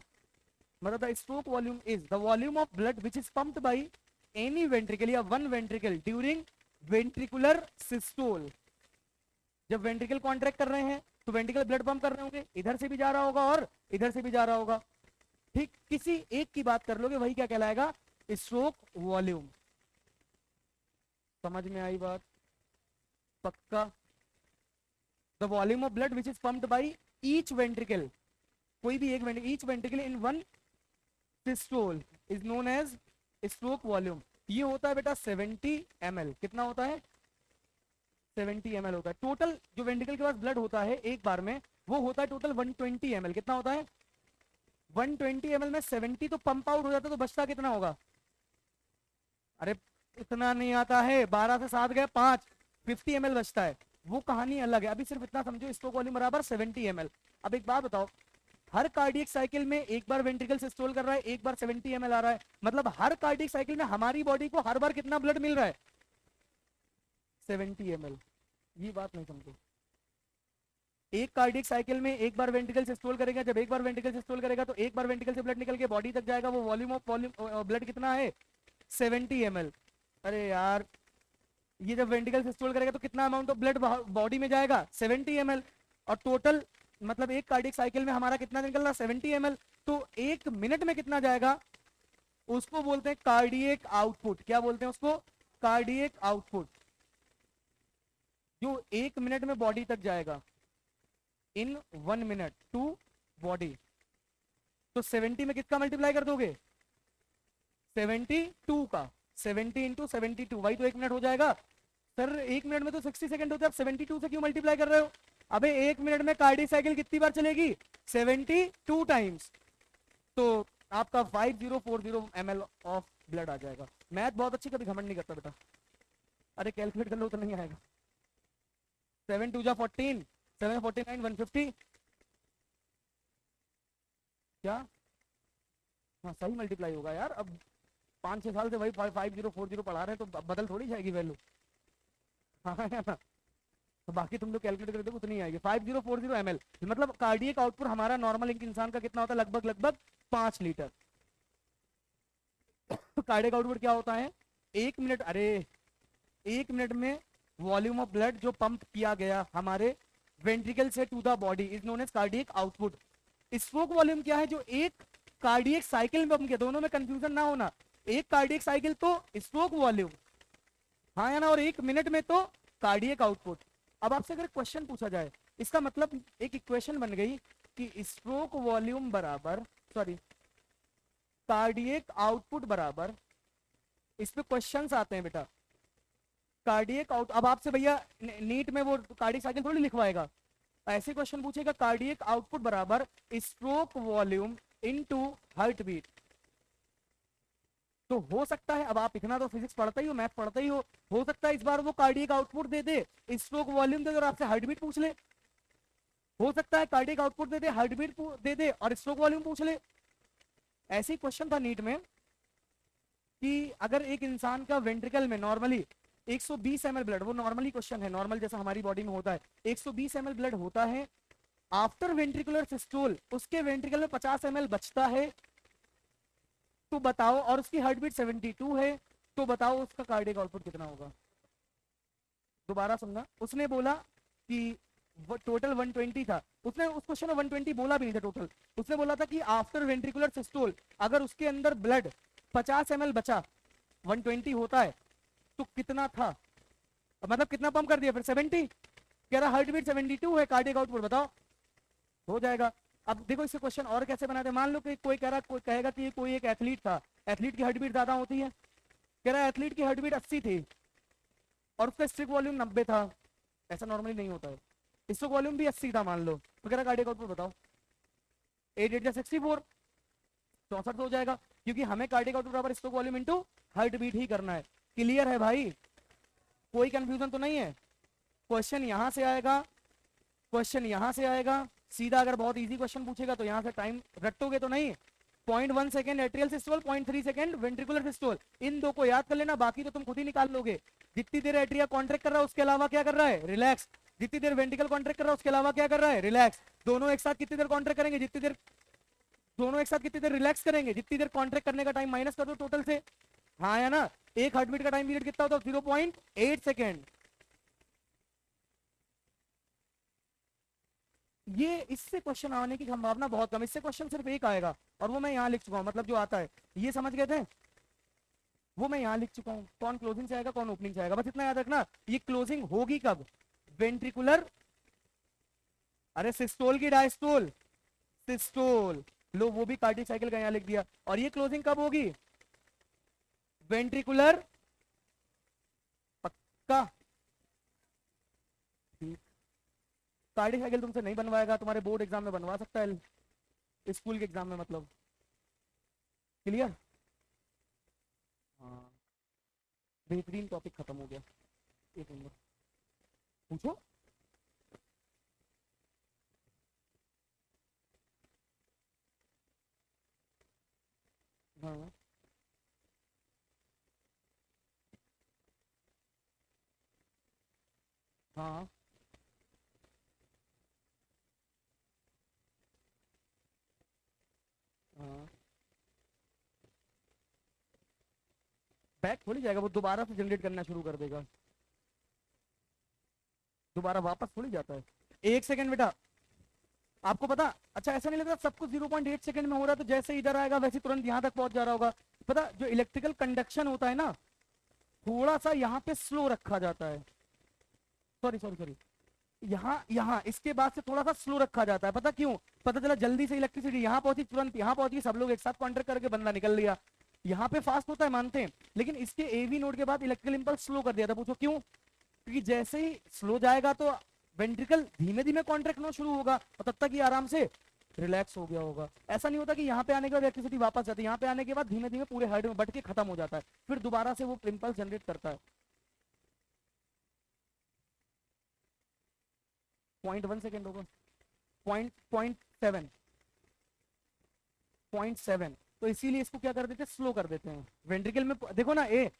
मतलब the stroke volume is the volume of blood which is pumped by any ventricle या one ventricle during ventricular systole. जब वेंट्रिकल कॉन्ट्रैक्ट कर रहे हैं तो वेंट्रिकल ब्लड पंप कर रहे होंगे, इधर से भी जा रहा होगा और इधर से भी जा रहा होगा। ठीक, किसी एक की बात कर लोगे वही क्या कहलाएगा, स्ट्रोक वॉल्यूम। समझ में आई बात? पक्का? The volume of blood which is pumped by each ventricle, कोई भी एक ventricle, each ventricle in one systole is known as stroke volume. ये होता है बेटा 70 ml। कितना होता है? 70 ml होता है। टोटल जो वेंट्रिकल के पास ब्लड होता है एक बार में वो होता है टोटल 120 ml। कितना होता है? 120 ml में 70 तो पंप आउट हो जाता है, तो बचता कितना होगा? अरे इतना नहीं आता है, 12 से 7 गए 5, 50 ml बचता है। वो कहानी अलग है, अभी सिर्फ इतना समझो, स्ट्रोक वॉल्यूम बराबर 70 ml। अब एक बात बताओ, हर कार्डियक साइकिल में एक बार वेंट्रिकल सिस्टोल कर रहा है, एक बार 70 ml आ रहा है, मतलब हर कार्डियक साइकिल में हमारी बॉडी को हर बार कितना ब्लड मिल रहा है? 70 ml। ये बात नहीं समझो, एक कार्डियक साइकिल में एक बार वेंट्रिकल सिस्टोल करेगा, जब एक बार वेंट्रिकल सिस्टोल करेगा तो एक बार वेंट्रिकल से ब्लड निकल के बॉडी तक जाएगा, वो वॉल्यूम ब्लड कितना है? 70 ml। अरे यार, ये जब वेंट्रिकल सिस्टोल करेगा तो कितना अमाउंट ऑफ ब्लड बॉडी में जाएगा? 70 ml। और टोटल मतलब एक कार्डियक साइकिल में हमारा कितना निकल रहा है? 70 ml। तो एक मिनट में कितना जाएगा? उसको बोलते हैं कार्डियक आउटपुट। क्या बोलते हैं उसको? कार्डियक आउटपुट, जो एक मिनट में बॉडी तक जाएगा, इन 1 मिनट टू बॉडी। तो 70 में किसका मल्टीप्लाई कर दोगे? 72 का। 70 इंटू 72, वही तो एक मिनट हो जाएगा। सर एक मिनट में तो 60 सेकंड होते हैं, आप 72 से क्यों मल्टीप्लाई कर रहे हो? अबे एक मिनट में कार्डियक साइकिल कितनी बार चलेगी? 72 टाइम्स। तो आपका 5040 ml ऑफ ब्लड आ जाएगा। मैथ बहुत अच्छी, कभी घमंड नहीं करता बेटा। अरे कैलकुलेट कर लो तो नहीं आएगा। 7 2 जा 14, 7 49, 150। क्या? हाँ सही मल्टीप्लाई होगा यार। अब 5-6 साल से वही 5040 पढ़ा रहे हैं, तो बदल थोड़ी जाएगी वैल्यू। हाँ है ना? तो बाकी तुम लोग कैलकुलेट करते हो उतनी आएगी। 5040 ml, मतलब कार्डियक आउटपुट हमारा नॉर्मल एक इंसान का कितना होता है? लगभग 5 लीटर। कार्डियक आउटपुट क्या होता है? एक मिनट, अरे एक मिनट में वॉल्यूम ऑफ ब्लड जो पंप किया गया हमारे वेंट्रिकल से to the body is known as cardiac output. Stroke volume क्या है? जो एक कार्डियक साइकिल में पंप किया, दोनों में कंफ्यूजन ना होना। एक कार्डियक साइकिल तो स्ट्रोक वॉल्यूम, हाँ या ना, और एक मिनट में तो कार्डियक आउटपुट। अब आपसे अगर क्वेश्चन पूछा जाए, इसका मतलब एक इक्वेशन बन गई कि स्ट्रोक वॉल्यूम बराबर, सॉरी, कार्डियक आउटपुट बराबर, इस पे क्वेश्चंस आते हैं बेटा, कार्डियक आउट। अब आपसे भैया नीट में वो कार्डियक साइकिल थोड़ी लिखवाएगा, ऐसे क्वेश्चन पूछेगा कार्डियक आउटपुट बराबर stroke volume into heart beat. तो हो सकता है, अब आप इतना तो फिजिक्स पढ़ता ही हो, मैथ पढ़ता ही हो सकता है इस बार वो कार्डियक आउटपुट दे दे, स्ट्रोक वॉल्यूम दे दे और आपसे हार्ट बीट पूछ ले। हो सकता है कार्डियक आउटपुट दे दे, हार्ट बीट दे दे और स्ट्रोक वॉल्यूम पूछ ले। ऐसे क्वेश्चन था नीट में कि अगर एक इंसान का वेंट्रिकल में नॉर्मली 120 ml ब्लड, वो नॉर्मली क्वेश्चन है, नॉर्मल जैसा हमारी बॉडी में होता है, 120 ml ब्लड होता है, आफ्टर वेंट्रिकुलर सिस्टोल उसके वेंट्रिकल में 50 ml बचता है, तो बताओ, और उसकी हार्ट बीट 72 है, तो बताओ उसका कार्डियक आउटपुट कितना होगा? दोबारा सुनना, उसने बोला कि टोटल 120 था, उसने उस क्वेश्चन में 120 बोला भी नहीं था टोटल, उसने बोला था कि आफ्टर वेंट्रिकुलर सिस्टोल अगर उसके अंदर ब्लड 50 ml बचा, 120 होता है, तो कितना था? मतलब कितना पंप कर दिया फिर? 70। कह रहा हार्ट बीट 72 है, कार्डियक आउटपुट बताओ। हो जाएगा। अब देखो इससे क्वेश्चन और कैसे बनाते हैं। मान लो कि कोई कह रहा, कोई कहेगा कि कोई एक एथलीट था, एथलीट की हार्ट बीट ज्यादा होती है, कह रहा है एथलीट की हार्ट बीट 80 थी और उसका स्ट्रिक वॉल्यूम 90 था। ऐसा नॉर्मली नहीं होता है, स्ट्रिक वॉल्यूम भी 80 था मान लो, तो कह रहा कार्डियक आउटपुट बताओ। 8 8 64, 64 हो जाएगा, क्योंकि हमें कार्डियक आउटपुट बराबर stroke volume into heart beat ही करना है। क्लियर है भाई? कोई कंफ्यूजन तो नहीं है? क्वेश्चन यहां से आएगा, क्वेश्चन यहां से आएगा सीधा। अगर बहुत इजी क्वेश्चन पूछेगा तो यहां से टाइम रटोगे तो नहीं। 0.1 second atrial systole, 0.3 second ventricular systole, इन दो को याद कर लेना, बाकी तो तुम खुद ही निकाल लोगे। जितनी देर एट्रिया कॉन्ट्रैक्ट कर रहा है उसके अलावा क्या कर रहा है, रिलैक्स। जितनी देर वेंट्रिकल कॉन्ट्रैक्ट कर रहा है उसके अलावा क्या कर रहा है, रिलैक्स। दोनों एक साथ कितनी देर कॉन्ट्रैक्ट करेंगे, जितनी देर दोनों एक साथ कितनी देर रिलैक्स करेंगे, जितनी देर कॉन्ट्रैक्ट करने का टाइम माइनस कर दो टोटल से। हाँ या ना। एक हार्ट बीट का टाइम पीरियड कितना होता है, 0.8 सेकेंड। ये इससे क्वेश्चन आने की संभावना बहुत कम, इससे क्वेश्चन सिर्फ एक आएगा और वो मैं यहाँ लिख चुका हूँ, मतलब जो आता है ये समझ गए थे, वो मैं यहाँ लिख चुका हूँ। कौन क्लोजिंग से आएगा कौन ओपनिंग से आएगा, बस इतना याद रखना। ये क्लोजिंग होगी कब, वेंट्रिकुलर, अरे सिस्टोल की डायस्टोल, सिस्टोल। लो वो भी कार्डियक साइकिल का यहाँ लिख दिया। और ये क्लोजिंग कब होगी, वेंट्रिकुलर, पक्का। ठीक। कार्डियक साइकिल तुमसे नहीं बनवाएगा, तुम्हारे बोर्ड एग्जाम में बनवा सकता है, स्कूल के एग्जाम में मतलब। क्लियर। हाँ, बेहतरीन टॉपिक खत्म हो गया। एक नंबर। पूछो। हाँ हाँ हाँ। बैक थोड़ी जाएगा, वो दोबारा से जनरेट करना शुरू कर देगा, दोबारा वापस थोड़ी जाता है। 1 सेकंड बेटा। आपको पता, अच्छा ऐसा नहीं लगता सब कुछ 0.8 सेकंड में हो रहा है, तो जैसे इधर आएगा वैसे तुरंत यहाँ तक पहुंच जा रहा होगा। पता जो इलेक्ट्रिकल कंडक्शन होता है ना, थोड़ा सा यहाँ पे स्लो रखा जाता है। सॉरी सॉरी सॉरी, यहाँ यहाँ इसके बाद से थोड़ा सा स्लो रखा जाता है, पता क्यों, पता चला जल्दी से इलेक्ट्रिसिटी यहाँ पहुंची, तुरंत यहाँ पहुंची, सब लोग एक साथ कॉन्ट्रैक्ट करके बंदा निकल लिया। यहाँ पे फास्ट होता है मानते हैं, लेकिन इसके एवी नोड के बाद इलेक्ट्रिकल इंपल्स स्लो कर दिया था। पूछो क्यों, क्योंकि जैसे ही स्लो जाएगा तो वेंट्रिकल धीमे धीमे कॉन्ट्रैक्ट होना शुरू होगा और तब तक ये आराम से रिलैक्स हो गया होगा। ऐसा नहीं होता कि यहाँ पे आने के बाद इलेक्ट्रिसिटी वापस जाती है, यहाँ पे आने के बाद धीमे धीमे पूरे हार्ट में बट के खत्म हो जाता है, फिर दोबारा से वो इम्पल्स जनरेट करता है। 0.1 सेकेंड होगा, पॉइंट पॉइंट सेवन, 0.7। तो इसीलिए इसको क्या कर देते हैं, स्लो कर देते हैं। वेंट्रिकल में देखो ना, ए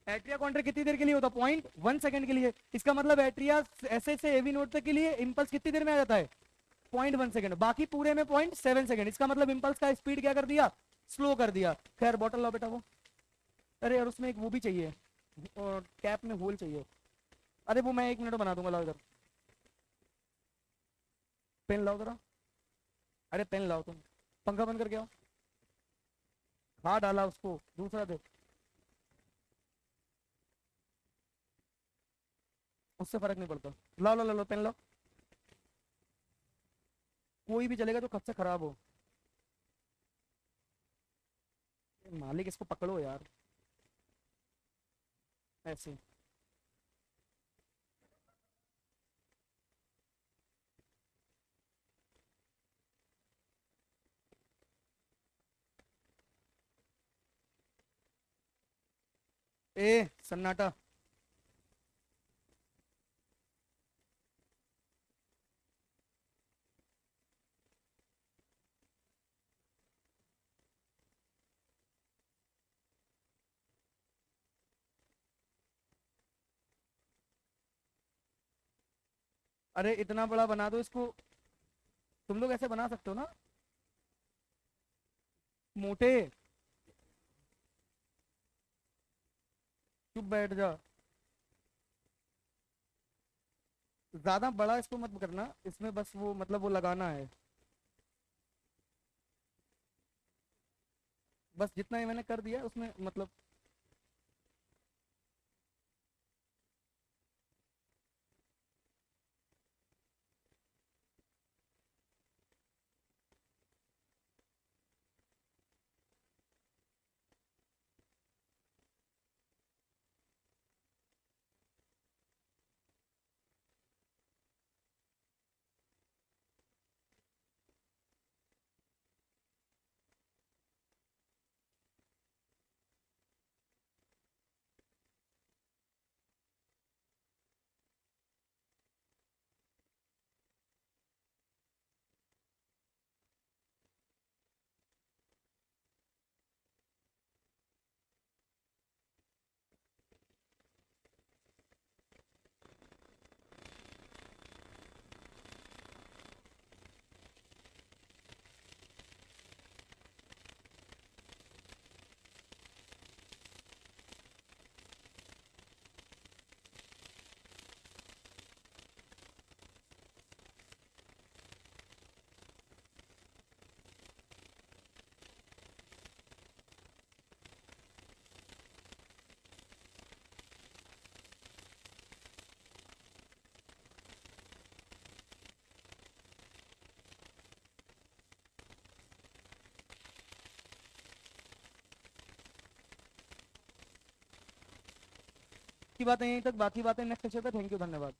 एट्रिया कॉन्ट्रैक्ट कितनी देर के लिए होता है, 0.1 सेकेंड के लिए। इसका मतलब एट्रिया ऐसे से एवी नोड तक के लिए इंपल्स कितनी देर में आ जाता है, 0.1 सेकेंड। बाकी पूरे में 0.7 सेकेंड। इसका मतलब इंपल्स का स्पीड क्या कर दिया, स्लो कर दिया। खैर बॉटल लाओ बेटा वो। अरे यार उसमें एक वो भी चाहिए, और कैप में होल चाहिए। अरे वो मैं 1 मिनट में बना दूंगा, लाओ इधर। पेन लाओ जरा। अरे पेन लाओ तुम, पंखा बंद करके आओ। हाँ डाला उसको, दूसरा दे। उससे फर्क नहीं पड़ता। लाओ लो लो लो पेन लाओ। कोई भी चलेगा जो कब से खराब हो। मालिक इसको पकड़ो यार, ऐसे। ए सन्नाटा। अरे इतना बड़ा बना दो इसको, तुम लोग ऐसे बना सकते हो ना, मोटे। चुप बैठ जा। ज्यादा बड़ा इसको मत करना, इसमें बस वो मतलब वो लगाना है, बस जितना ही मैंने कर दिया उसमें मतलब। की बातें यहीं तक, बाकी बातें नेक्स्ट सेशन पे। थैंक यू, धन्यवाद।